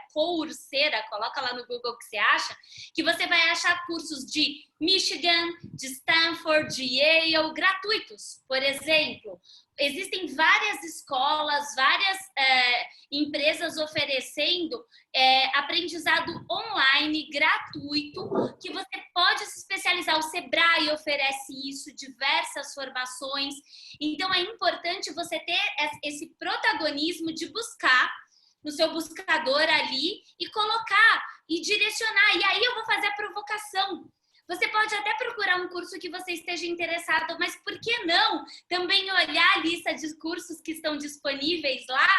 coloca lá no Google o que você acha, que você vai achar cursos de Michigan, de Stanford, de Yale, gratuitos, por exemplo. Existem várias escolas, várias empresas oferecendo aprendizado online, gratuito, que você pode se especializar. O Sebrae oferece isso, diversas formações. Então, é importante você ter esse protagonismo de buscar no seu buscador ali e colocar e direcionar. E aí eu vou fazer a provocação. Você pode até procurar um curso que você esteja interessado, mas por que não também olhar a lista de cursos que estão disponíveis lá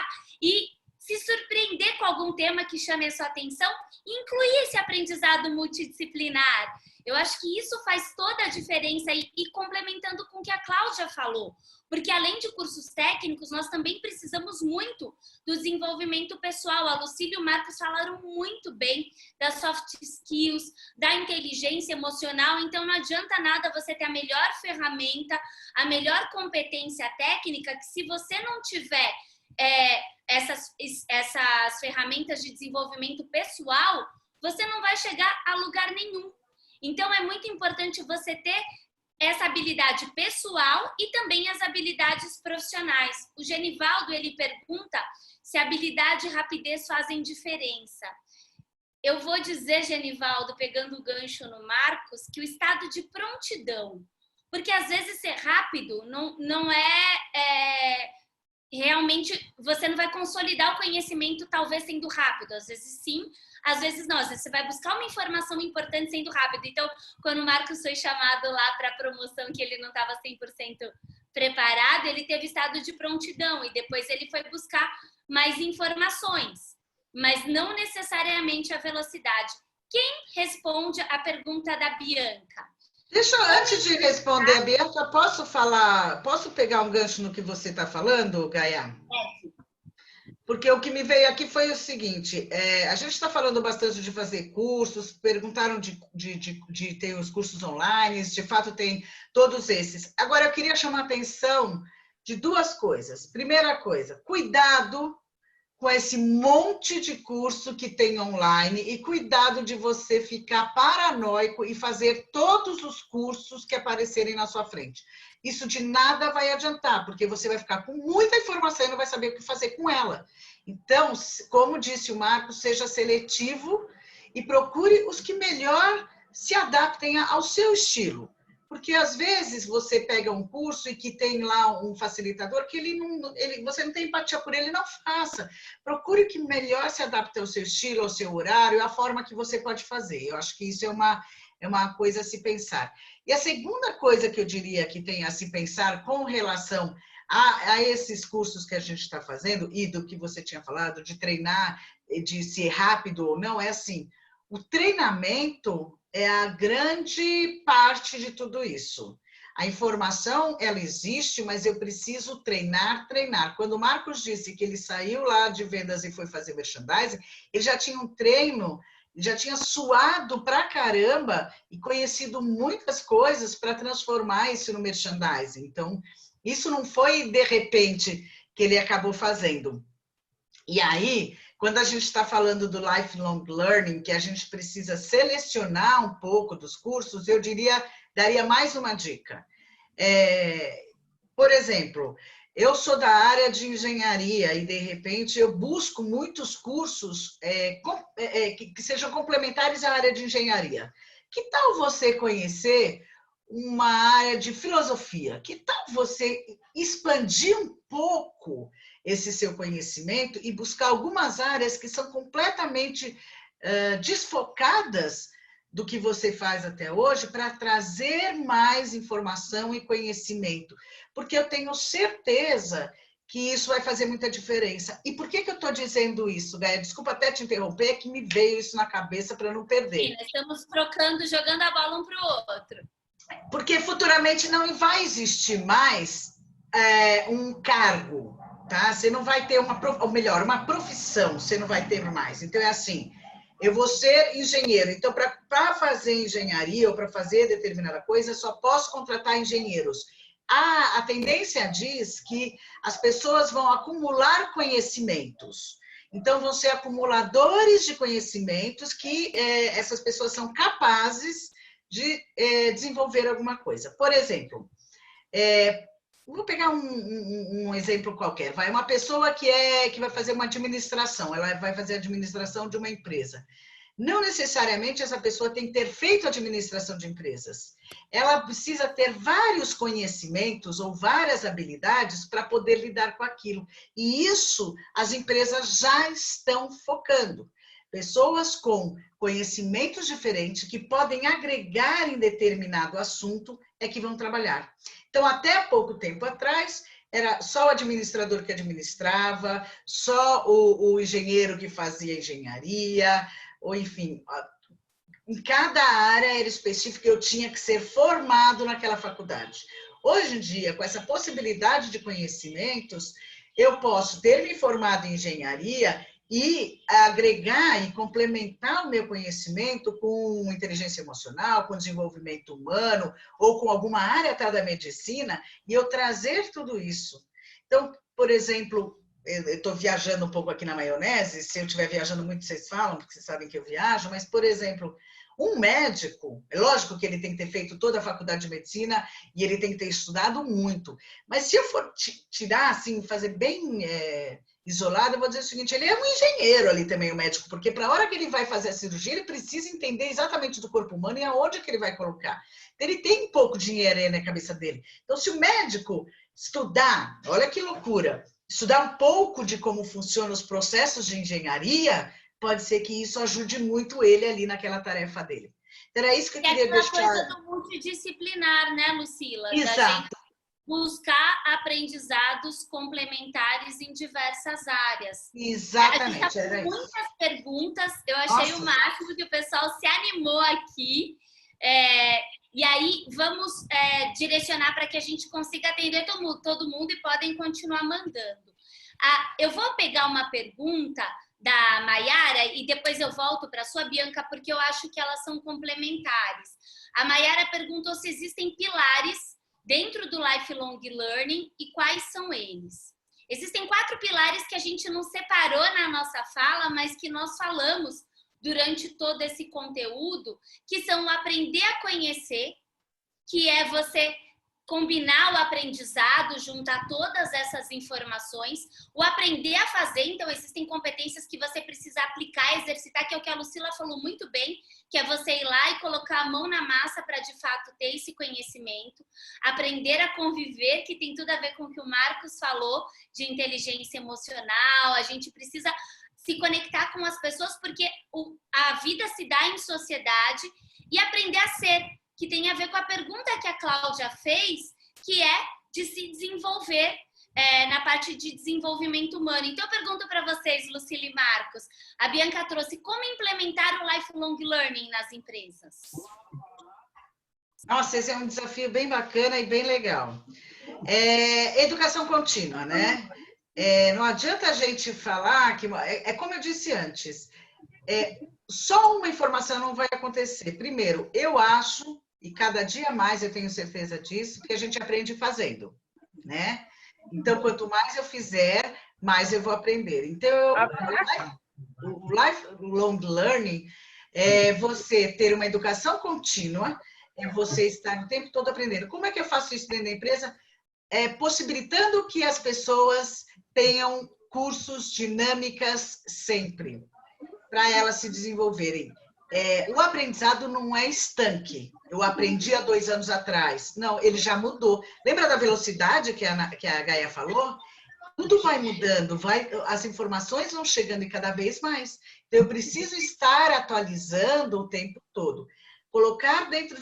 e se surpreender com algum tema que chame a sua atenção e incluir esse aprendizado multidisciplinar. Eu acho que isso faz toda a diferença e complementando com o que a Cláudia falou, porque além de cursos técnicos, nós também precisamos muito do desenvolvimento pessoal. A Lucília e o Marcos falaram muito bem das soft skills, da inteligência emocional, então não adianta nada você ter a melhor ferramenta, a melhor competência técnica, que se você não tiver essas ferramentas de desenvolvimento pessoal, você não vai chegar a lugar nenhum. Então, é muito importante você ter essa habilidade pessoal e também as habilidades profissionais. O Genivaldo, ele pergunta se habilidade e rapidez fazem diferença. Eu vou dizer, Genivaldo, pegando o gancho no Marcos, que o estado de prontidão, porque às vezes ser rápido não é realmente, você não vai consolidar o conhecimento talvez sendo rápido, às vezes sim, às vezes não, às vezes você vai buscar uma informação importante sendo rápido. Então, quando o Marcos foi chamado lá para a promoção, que ele não estava 100% preparado, ele teve estado de prontidão e depois ele foi buscar mais informações, mas não necessariamente a velocidade. Quem responde a pergunta da Bianca? Antes de responder a Bianca, posso pegar um gancho no que você está falando, Gaia? Porque o que me veio aqui foi o seguinte, a gente está falando bastante de fazer cursos, perguntaram de ter os cursos online, de fato tem todos esses. Agora, eu queria chamar a atenção de duas coisas. Primeira coisa, cuidado com esse monte de curso que tem online e cuidado de você ficar paranoico e fazer todos os cursos que aparecerem na sua frente. Isso de nada vai adiantar, porque você vai ficar com muita informação e não vai saber o que fazer com ela. Então, como disse o Marcos, seja seletivo e procure os que melhor se adaptem ao seu estilo. Porque, às vezes, você pega um curso e que tem lá um facilitador que você não tem empatia por ele, não faça. Procure o que melhor se adapte ao seu estilo, ao seu horário, à forma que você pode fazer. Eu acho que isso é uma coisa a se pensar. E a segunda coisa que eu diria que tem a se pensar com relação a esses cursos que a gente está fazendo e do que você tinha falado, de treinar, de ser rápido ou não, é assim, o treinamento é a grande parte de tudo isso. A informação, ela existe, mas eu preciso treinar. Quando o Marcos disse que ele saiu lá de vendas e foi fazer merchandising, ele já tinha um treino, já tinha suado pra caramba e conhecido muitas coisas para transformar isso no merchandising. Então, isso não foi de repente que ele acabou fazendo. E aí, quando a gente está falando do lifelong learning, que a gente precisa selecionar um pouco dos cursos, eu daria mais uma dica. Por exemplo, eu sou da área de engenharia e, de repente, eu busco muitos cursos que sejam complementares à área de engenharia. Que tal você conhecer uma área de filosofia? Que tal você expandir um pouco esse seu conhecimento e buscar algumas áreas que são completamente desfocadas do que você faz até hoje para trazer mais informação e conhecimento? Porque eu tenho certeza que isso vai fazer muita diferença. E por que eu estou dizendo isso, Gaia? Desculpa até te interromper, que me veio isso na cabeça para não perder. Sim, nós estamos trocando, jogando a bola um para o outro. Porque futuramente não vai existir mais um cargo, tá? Você não vai ter uma profissão, você não vai ter mais. Então, é assim, eu vou ser engenheiro. Então, para fazer engenharia ou para fazer determinada coisa, eu só posso contratar engenheiros. A tendência diz que as pessoas vão acumular conhecimentos. Então, vão ser acumuladores de conhecimentos que essas pessoas são capazes de desenvolver alguma coisa. Por exemplo, vou pegar um exemplo qualquer. Uma pessoa que vai fazer uma administração, ela vai fazer a administração de uma empresa. Não necessariamente essa pessoa tem que ter feito administração de empresas. Ela precisa ter vários conhecimentos ou várias habilidades para poder lidar com aquilo. E isso as empresas já estão focando. Pessoas com conhecimentos diferentes, que podem agregar em determinado assunto, é que vão trabalhar. Então, até pouco tempo atrás, era só o administrador que administrava, só o engenheiro que fazia engenharia, ou enfim, em cada área era específica, eu tinha que ser formado naquela faculdade. Hoje em dia, com essa possibilidade de conhecimentos, eu posso ter me formado em engenharia e agregar e complementar o meu conhecimento com inteligência emocional, com desenvolvimento humano, ou com alguma área até da medicina, e eu trazer tudo isso. Então, por exemplo, eu estou viajando um pouco aqui na maionese, se eu estiver viajando muito, vocês falam, porque vocês sabem que eu viajo, mas, por exemplo, um médico, é lógico que ele tem que ter feito toda a faculdade de medicina e ele tem que ter estudado muito, mas se eu for tirar, assim, fazer bem isolado, eu vou dizer o seguinte, ele é um engenheiro ali também, o médico, porque para a hora que ele vai fazer a cirurgia, ele precisa entender exatamente do corpo humano e aonde que ele vai colocar. Então, ele tem pouco dinheiro aí na cabeça dele. Então, se o médico estudar, olha que loucura, estudar um pouco de como funcionam os processos de engenharia, pode ser que isso ajude muito ele ali naquela tarefa dele. Então, era isso que eu queria deixar. É aquela coisa do multidisciplinar, né, Lucila? Exato. Da gente buscar aprendizados complementares em diversas áreas. Exatamente. A gente tá com muitas perguntas, eu achei o máximo que o pessoal se animou aqui. E aí, vamos direcionar para que a gente consiga atender todo mundo e podem continuar mandando. Eu vou pegar uma pergunta da Maiara e depois eu volto para a sua, Bianca, porque eu acho que elas são complementares. A Maiara perguntou se existem pilares dentro do Lifelong Learning e quais são eles. Existem 4 pilares que a gente não separou na nossa fala, mas que nós falamos durante todo esse conteúdo, que são o aprender a conhecer, que é você combinar o aprendizado, juntar todas essas informações, o aprender a fazer, então existem competências que você precisa aplicar, exercitar, que é o que a Lucila falou muito bem, que é você ir lá e colocar a mão na massa para de fato ter esse conhecimento, aprender a conviver, que tem tudo a ver com o que o Marcos falou, de inteligência emocional, a gente precisa se conectar com as pessoas, porque a vida se dá em sociedade, e aprender a ser, que tem a ver com a pergunta que a Cláudia fez, que é de se desenvolver na parte de desenvolvimento humano. Então, eu pergunto para vocês, Lucila e Marcos, a Bianca trouxe como implementar o Lifelong Learning nas empresas? Nossa, esse é um desafio bem bacana e bem legal. Educação contínua, né? Não adianta a gente falar que... como eu disse antes, só uma informação não vai acontecer. Primeiro, eu acho, e cada dia mais eu tenho certeza disso, que a gente aprende fazendo, né? Então, quanto mais eu fizer, mais eu vou aprender. Então, o Lifelong Learning é você ter uma educação contínua, é você estar o tempo todo aprendendo. Como é que eu faço isso dentro da empresa? Possibilitando que as pessoas tenham cursos, dinâmicas sempre, para elas se desenvolverem. O aprendizado não é estanque. Eu aprendi há 2 anos atrás. Não, ele já mudou. Lembra da velocidade que a Gaia falou? Tudo vai mudando, as informações vão chegando e cada vez mais. Então, eu preciso estar atualizando o tempo todo. Colocar dentro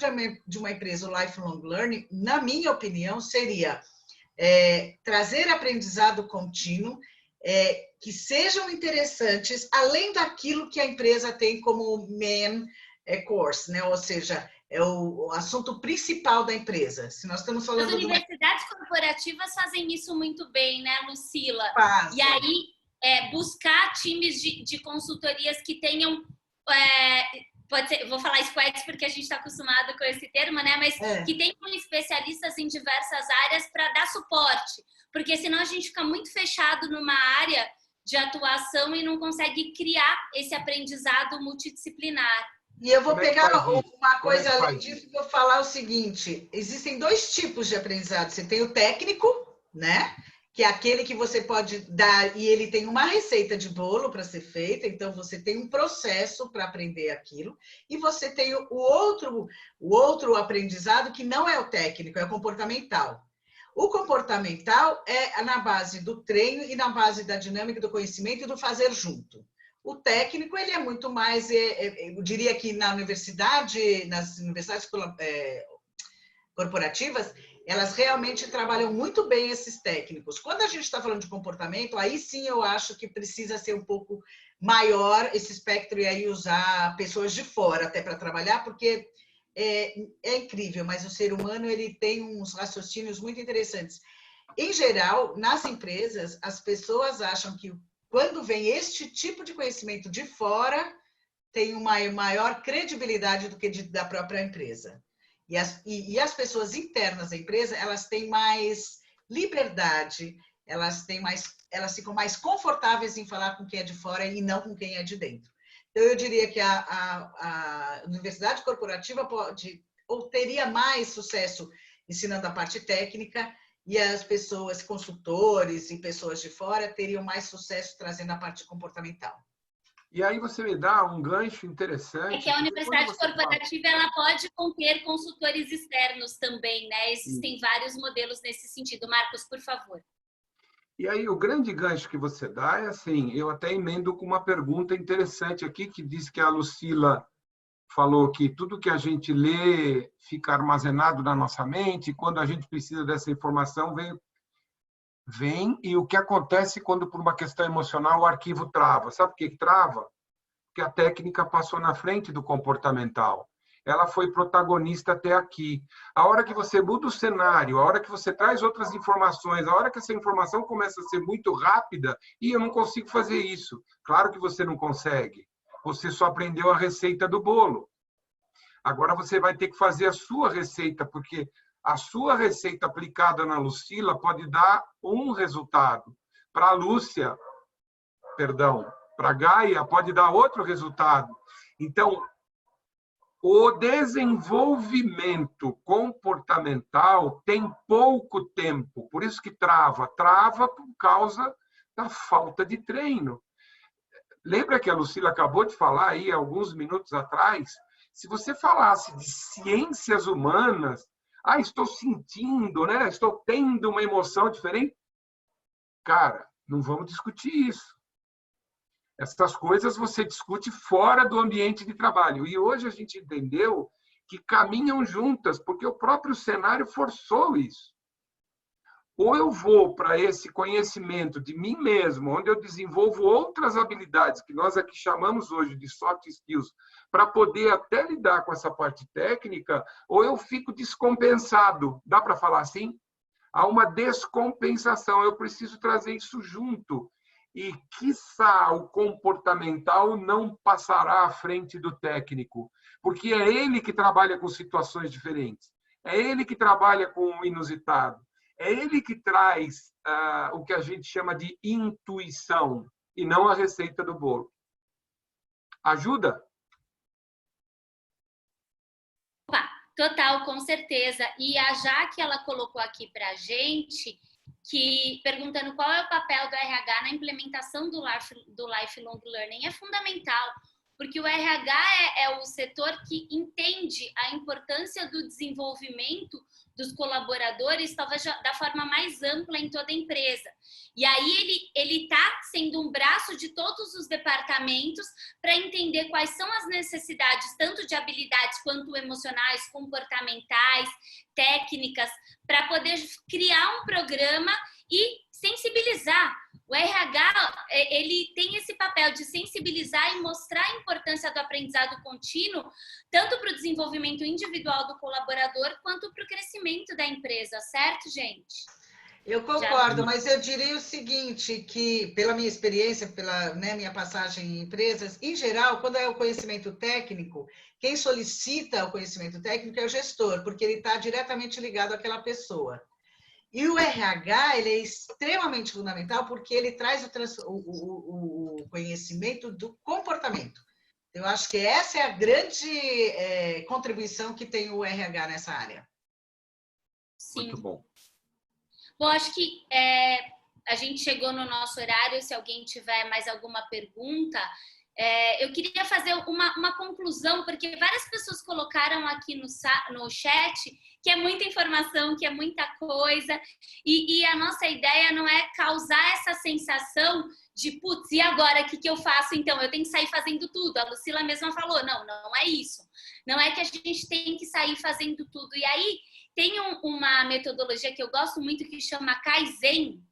de uma empresa o Lifelong Learning, na minha opinião, seria trazer aprendizado contínuo, que sejam interessantes, além daquilo que a empresa tem como main course, né? Ou seja, é o assunto principal da empresa. Se nós estamos falando... As universidades corporativas fazem isso muito bem, né, Lucila? Fazem. E aí, buscar times de consultorias que tenham... pode ser, vou falar squads porque a gente está acostumado com esse termo, né? Mas que tenham especialistas em diversas áreas para dar suporte. Porque senão a gente fica muito fechado numa área de atuação e não consegue criar esse aprendizado multidisciplinar. E eu vou pegar uma coisa além disso e vou falar o seguinte: existem 2 tipos de aprendizado. Você tem o técnico, né? Que é aquele que você pode dar, e ele tem uma receita de bolo para ser feita, então você tem um processo para aprender aquilo, e você tem o outro aprendizado que não é o técnico, é o comportamental. O comportamental é na base do treino e na base da dinâmica do conhecimento e do fazer junto. O técnico, ele é muito mais, eu diria que nas universidades corporativas, elas realmente trabalham muito bem esses técnicos. Quando a gente está falando de comportamento, aí sim eu acho que precisa ser um pouco maior esse espectro e aí usar pessoas de fora até para trabalhar, porque é incrível, mas o ser humano ele tem uns raciocínios muito interessantes. Em geral, nas empresas, as pessoas acham que quando vem este tipo de conhecimento de fora, tem uma maior credibilidade do que da própria empresa. E as pessoas internas da empresa, elas têm mais liberdade, elas ficam mais confortáveis em falar com quem é de fora e não com quem é de dentro. Então, eu diria que a universidade corporativa teria mais sucesso ensinando a parte técnica e as pessoas, consultores e pessoas de fora, teriam mais sucesso trazendo a parte comportamental. E aí você me dá um gancho É interessante. que a universidade corporativa ela pode conter consultores externos também, né? Existem vários modelos nesse sentido. Marcos, por favor. E aí o grande gancho que você dá é assim, eu até emendo com uma pergunta interessante aqui, que diz que a Lucila falou que tudo que a gente lê fica armazenado na nossa mente, e quando a gente precisa dessa informação, vem, e o que acontece quando, por uma questão emocional, o arquivo trava. Sabe por que trava? Porque a técnica passou na frente do comportamental. Ela foi protagonista até aqui. A hora que você muda o cenário, a hora que você traz outras informações, a hora que essa informação começa a ser muito rápida, e eu não consigo fazer isso. Claro que você não consegue. Você só aprendeu a receita do bolo. Agora você vai ter que fazer a sua receita, porque a sua receita aplicada na Lucila pode dar um resultado. Para a Lúcia, perdão, para a Gaia pode dar outro resultado. Então, o desenvolvimento comportamental tem pouco tempo, por isso que trava. Trava por causa da falta de treino. Lembra que a Lucila acabou de falar aí, alguns minutos atrás? Se você falasse de ciências humanas, estou sentindo, né? Estou tendo uma emoção diferente. Cara, não vamos discutir isso. Essas coisas você discute fora do ambiente de trabalho. E hoje a gente entendeu que caminham juntas, porque o próprio cenário forçou isso. Ou eu vou para esse conhecimento de mim mesmo, onde eu desenvolvo outras habilidades, que nós aqui chamamos hoje de soft skills, para poder até lidar com essa parte técnica, ou eu fico descompensado. Dá para falar assim? Há uma descompensação. Eu preciso trazer isso junto. E, quiçá, o comportamental não passará à frente do técnico, porque é ele que trabalha com situações diferentes, é ele que trabalha com o inusitado, é ele que traz o que a gente chama de intuição, e não a receita do bolo. Ajuda? Opa, total, com certeza. E a Jaque, ela colocou aqui para a gente, perguntando qual é o papel do RH na implementação do lifelong learning. É fundamental, porque o RH é o setor que entende a importância do desenvolvimento dos colaboradores, talvez da forma mais ampla em toda a empresa. E aí ele está sendo um braço de todos os departamentos para entender quais são as necessidades, tanto de habilidades quanto emocionais, comportamentais, técnicas, para poder criar um programa e sensibilizar. O RH, ele tem esse papel de sensibilizar e mostrar a importância do aprendizado contínuo, tanto para o desenvolvimento individual do colaborador, quanto para o crescimento da empresa, certo, gente? Eu concordo, mas eu diria o seguinte, que pela minha experiência, pela minha passagem em empresas, em geral, quando é o conhecimento técnico, quem solicita o conhecimento técnico é o gestor, porque ele está diretamente ligado àquela pessoa. E o RH, ele é extremamente fundamental porque ele traz o conhecimento do comportamento. Eu acho que essa é a grande contribuição que tem o RH nessa área. Sim. Muito bom. Bom, acho que a gente chegou no nosso horário. Se alguém tiver mais alguma pergunta, eu queria fazer uma conclusão, porque várias pessoas colocaram aqui no chat que é muita informação, que é muita coisa, e a nossa ideia não é causar essa sensação de, putz, e agora o que eu faço? Então, eu tenho que sair fazendo tudo. A Lucila mesma falou, não é isso. Não é que a gente tem que sair fazendo tudo. E aí, tem uma metodologia que eu gosto muito que chama Kaizen,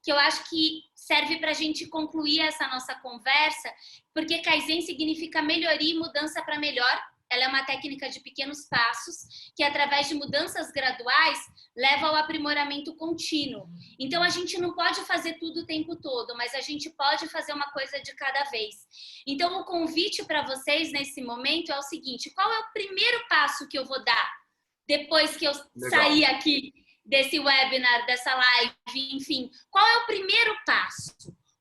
que eu acho que serve para a gente concluir essa nossa conversa, porque Kaizen significa melhoria e mudança para melhor. Ela é uma técnica de pequenos passos que, através de mudanças graduais, leva ao aprimoramento contínuo. Então, a gente não pode fazer tudo o tempo todo, mas a gente pode fazer uma coisa de cada vez. Então, o convite para vocês nesse momento é o seguinte: qual é o primeiro passo que eu vou dar depois que eu sair aqui desse webinar, dessa live, enfim? Qual é o primeiro passo?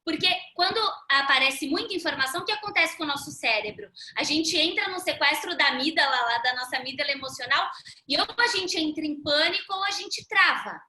Porque quando aparece muita informação, o que acontece com o nosso cérebro? A gente entra no sequestro da amígdala, lá da nossa amígdala emocional, e ou a gente entra em pânico ou a gente trava.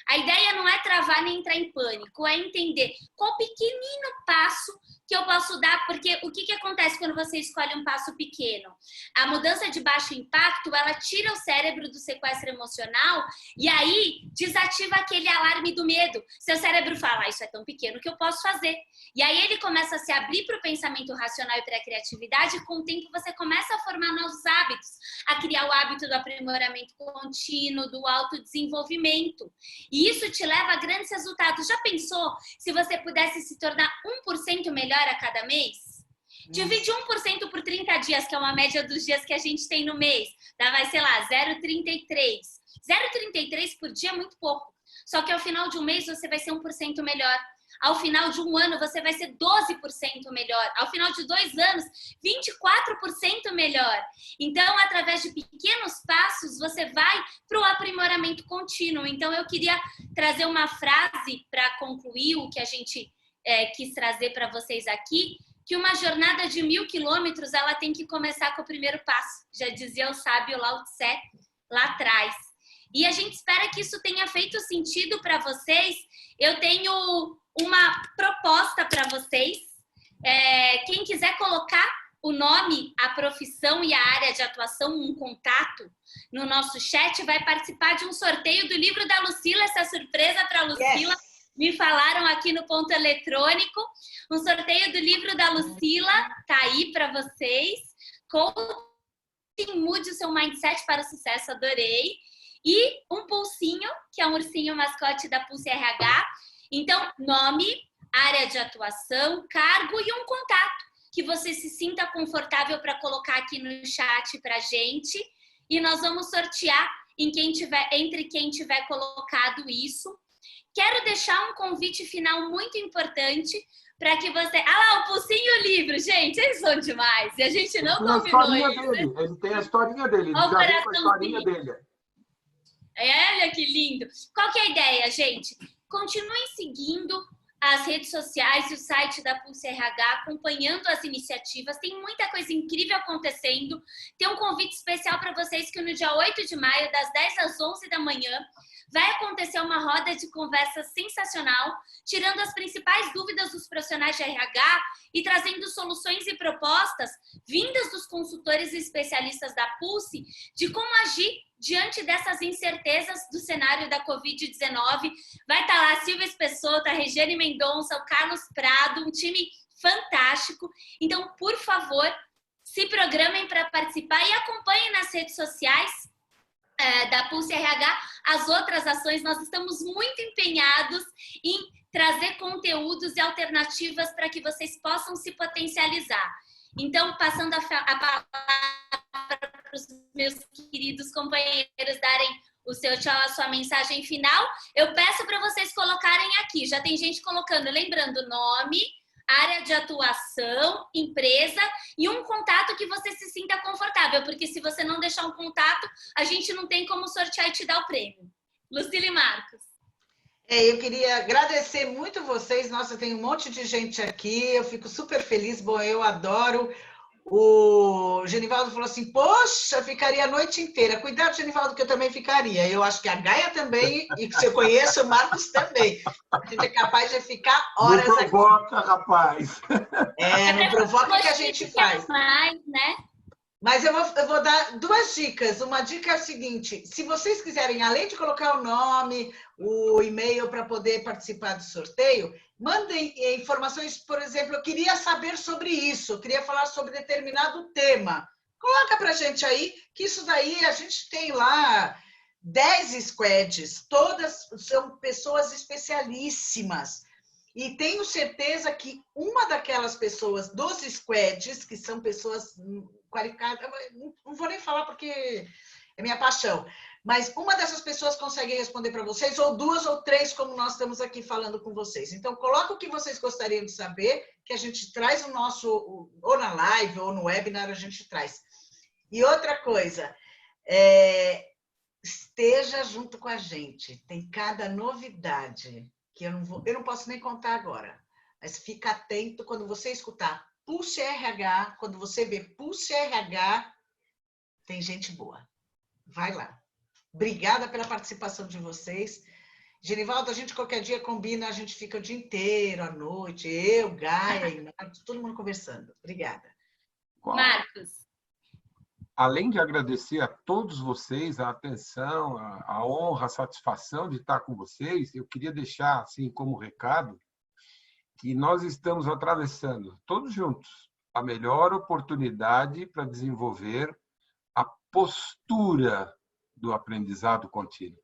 A ideia não é travar nem entrar em pânico, é entender qual pequenino passo que eu posso dar, porque o que acontece quando você escolhe um passo pequeno? A mudança de baixo impacto, ela tira o cérebro do sequestro emocional e aí desativa aquele alarme do medo. Seu cérebro fala, isso é tão pequeno que eu posso fazer. E aí ele começa a se abrir para o pensamento racional e para a criatividade, e com o tempo você começa a formar novos hábitos, a criar o hábito do aprimoramento contínuo, do autodesenvolvimento. E isso te leva a grandes resultados. Já pensou se você pudesse se tornar 1% melhor a cada mês? Divide 1% por 30 dias, que é uma média dos dias que a gente tem no mês. Vai, sei lá, 0,33. 0,33 por dia é muito pouco. Só que ao final de um mês você vai ser 1% melhor. Ao final de um ano você vai ser 12% melhor. Ao final de 2 anos, 24% melhor. Então, através de pequenos passos, você vai para o aprimoramento contínuo. Então, eu queria trazer uma frase para concluir o que a gente quis trazer para vocês aqui, que uma jornada de 1.000 quilômetros, ela tem que começar com o primeiro passo. Já dizia o sábio Lao Tse lá atrás. E a gente espera que isso tenha feito sentido para vocês. Eu tenho uma proposta para vocês. Quem quiser colocar o nome, a profissão e a área de atuação, um contato no nosso chat, vai participar de um sorteio do livro da Lucila. Essa surpresa para a Lucila. Yes. Me falaram aqui no ponto eletrônico. Um sorteio do livro da Lucila tá aí para vocês. Mude o seu mindset para o sucesso, adorei. E um pulsinho, que é um ursinho mascote da Pulse RH. Então, nome, área de atuação, cargo e um contato que você se sinta confortável para colocar aqui no chat para a gente. E nós vamos sortear entre quem tiver colocado isso. Quero deixar um convite final muito importante para que você... Ah lá, o pulsinho e o livro, gente, eles são demais. E a gente não combinou isso. Ele tem a historinha dele, ele já viu a historinha dele. Olha que lindo. Qual que é a ideia, gente? Continuem seguindo as redes sociais e o site da Pulse RH, acompanhando as iniciativas. Tem muita coisa incrível acontecendo. Tem um convite especial para vocês que no dia 8 de maio, das 10 às 11 da manhã, vai acontecer uma roda de conversa sensacional, tirando as principais dúvidas dos profissionais de RH e trazendo soluções e propostas vindas dos consultores e especialistas da Pulse de como agir diante dessas incertezas do cenário da Covid-19. Vai estar lá a Silvia Espessota, a Regiane Mendonça, o Carlos Prado, um time fantástico. Então, por favor, se programem para participar e acompanhem nas redes sociais da Pulse RH as outras ações. Nós estamos muito empenhados em trazer conteúdos e alternativas para que vocês possam se potencializar. Então, passando a palavra para os meus queridos companheiros darem o seu tchau, a sua mensagem final, eu peço para vocês colocarem aqui. Já tem gente colocando, lembrando, nome, área de atuação, empresa e um contato que você se sinta confortável, porque se você não deixar um contato, a gente não tem como sortear e te dar o prêmio. Lucila e Marcos. Eu queria agradecer muito vocês. Nossa, tem um monte de gente aqui, eu fico super feliz. Bom, eu adoro O Genivaldo falou assim, poxa, ficaria a noite inteira. Cuidado, Genivaldo, que eu também ficaria. Eu acho que a Gaia também, e se eu conheço, o Marcos também. A gente é capaz de ficar horas não aqui. provoca, rapaz. Não provoca que a gente faz. Mais, né? Mas eu vou dar 2 dicas. Uma dica é a seguinte, se vocês quiserem, além de colocar o nome, o e-mail para poder participar do sorteio, mandem informações, por exemplo, eu queria saber sobre isso, eu queria falar sobre determinado tema. Coloca para a gente aí, que isso daí a gente tem lá 10 squads, todas são pessoas especialíssimas. E tenho certeza que uma daquelas pessoas dos squads, que são pessoas qualificadas, não vou nem falar porque é minha paixão, mas uma dessas pessoas consegue responder para vocês, ou 2 ou 3, como nós estamos aqui falando com vocês. Então, coloca o que vocês gostariam de saber, que a gente traz o nosso, ou na live, ou no webinar, a gente traz. E outra coisa, esteja junto com a gente, tem cada novidade, que eu não posso nem contar agora, mas fica atento quando você escutar Pulse RH, quando você vê Pulse RH, tem gente boa. Vai lá. Obrigada pela participação de vocês. Genivaldo, a gente qualquer dia combina, a gente fica o dia inteiro, à noite, eu, Gaia e Marcos, todo mundo conversando. Obrigada. Marcos. Além de agradecer a todos vocês a atenção, a honra, a satisfação de estar com vocês, eu queria deixar assim como recado que nós estamos atravessando, todos juntos, a melhor oportunidade para desenvolver a postura do aprendizado contínuo.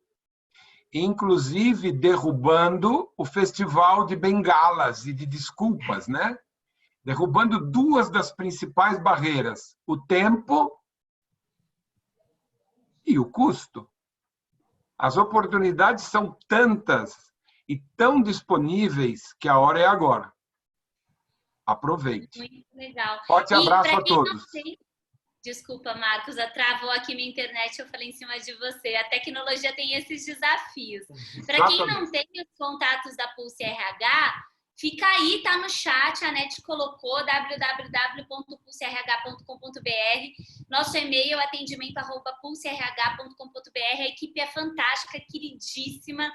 Inclusive derrubando o festival de bengalas e de desculpas, né? Derrubando 2 das principais barreiras, o tempo e o custo. As oportunidades são tantas e tão disponíveis que a hora é agora. Aproveite. Muito legal. Forte abraço a todos. Desculpa, Marcos, travou aqui minha internet, eu falei em cima de você. A tecnologia tem esses desafios. Para quem não tem os contatos da Pulse RH, fica aí, tá no chat, a NET colocou, www.pulserh.com.br. Nosso e-mail, atendimento@pulserh.com.br. A equipe é fantástica, queridíssima,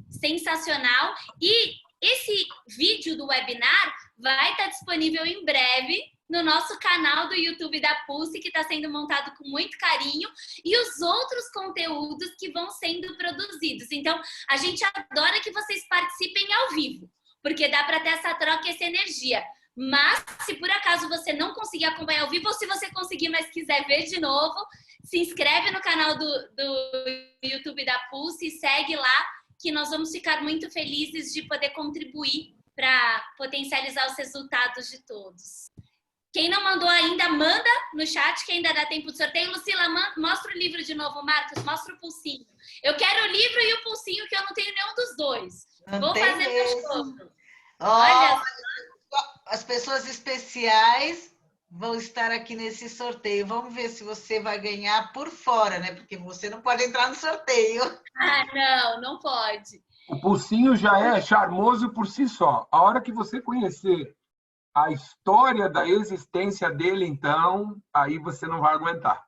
sensacional. E esse vídeo do webinar vai estar disponível em breve no nosso canal do YouTube da Pulse, que está sendo montado com muito carinho, e os outros conteúdos que vão sendo produzidos. Então, a gente adora que vocês participem ao vivo, porque dá para ter essa troca e essa energia. Mas, se por acaso você não conseguir acompanhar ao vivo, ou se você conseguir, mas quiser ver de novo, se inscreve no canal do YouTube da Pulse e segue lá, que nós vamos ficar muito felizes de poder contribuir para potencializar os resultados de todos. Quem não mandou ainda, manda no chat, que ainda dá tempo de sorteio. Lucila, mostra o livro de novo, Marcos, mostra o pulsinho. Eu quero o livro e o pulsinho, que eu não tenho nenhum dos dois. Vou fazer cachorro. Olha, as pessoas especiais vão estar aqui nesse sorteio. Vamos ver se você vai ganhar por fora, né? Porque você não pode entrar no sorteio. Ah, não pode. O pulsinho já é charmoso por si só. A hora que você conhecer a história da existência dele, então, aí você não vai aguentar.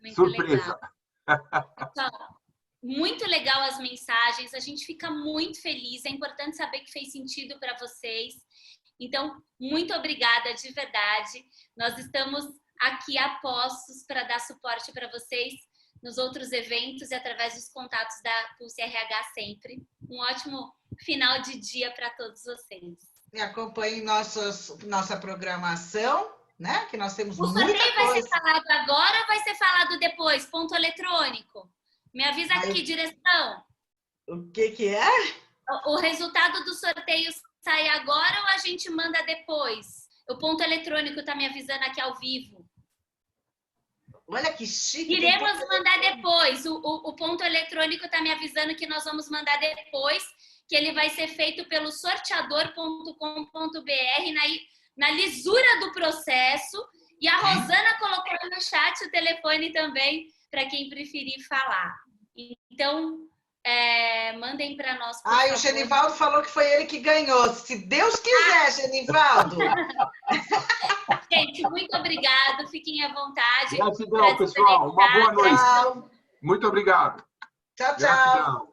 Muito surpresa. Legal. Pessoal, muito legal as mensagens. A gente fica muito feliz. É importante saber que fez sentido para vocês. Então, muito obrigada de verdade. Nós estamos aqui a postos para dar suporte para vocês nos outros eventos e através dos contatos da Pulse RH sempre. Um ótimo final de dia para todos vocês. E acompanhem nossa programação, né? Que nós temos muita coisa. O sorteio vai ser falado agora ou vai ser falado depois? Ponto eletrônico. Me avisa aqui, direção. O que é? O resultado do sorteio sai agora ou a gente manda depois? O ponto eletrônico está me avisando aqui ao vivo. Olha que chique. Iremos mandar depois. O ponto eletrônico está me avisando que nós vamos mandar depois, que ele vai ser feito pelo sorteador.com.br na lisura do processo. E a Rosana colocou no chat o telefone também para quem preferir falar. Então, mandem para nós. O Genivaldo falou que foi ele que ganhou. Se Deus quiser, Genivaldo. Gente, muito obrigado. Fiquem à vontade. Gratidão, pessoal. Uma boa noite. Tchau. Muito obrigado. Tchau, tchau. Gratidão.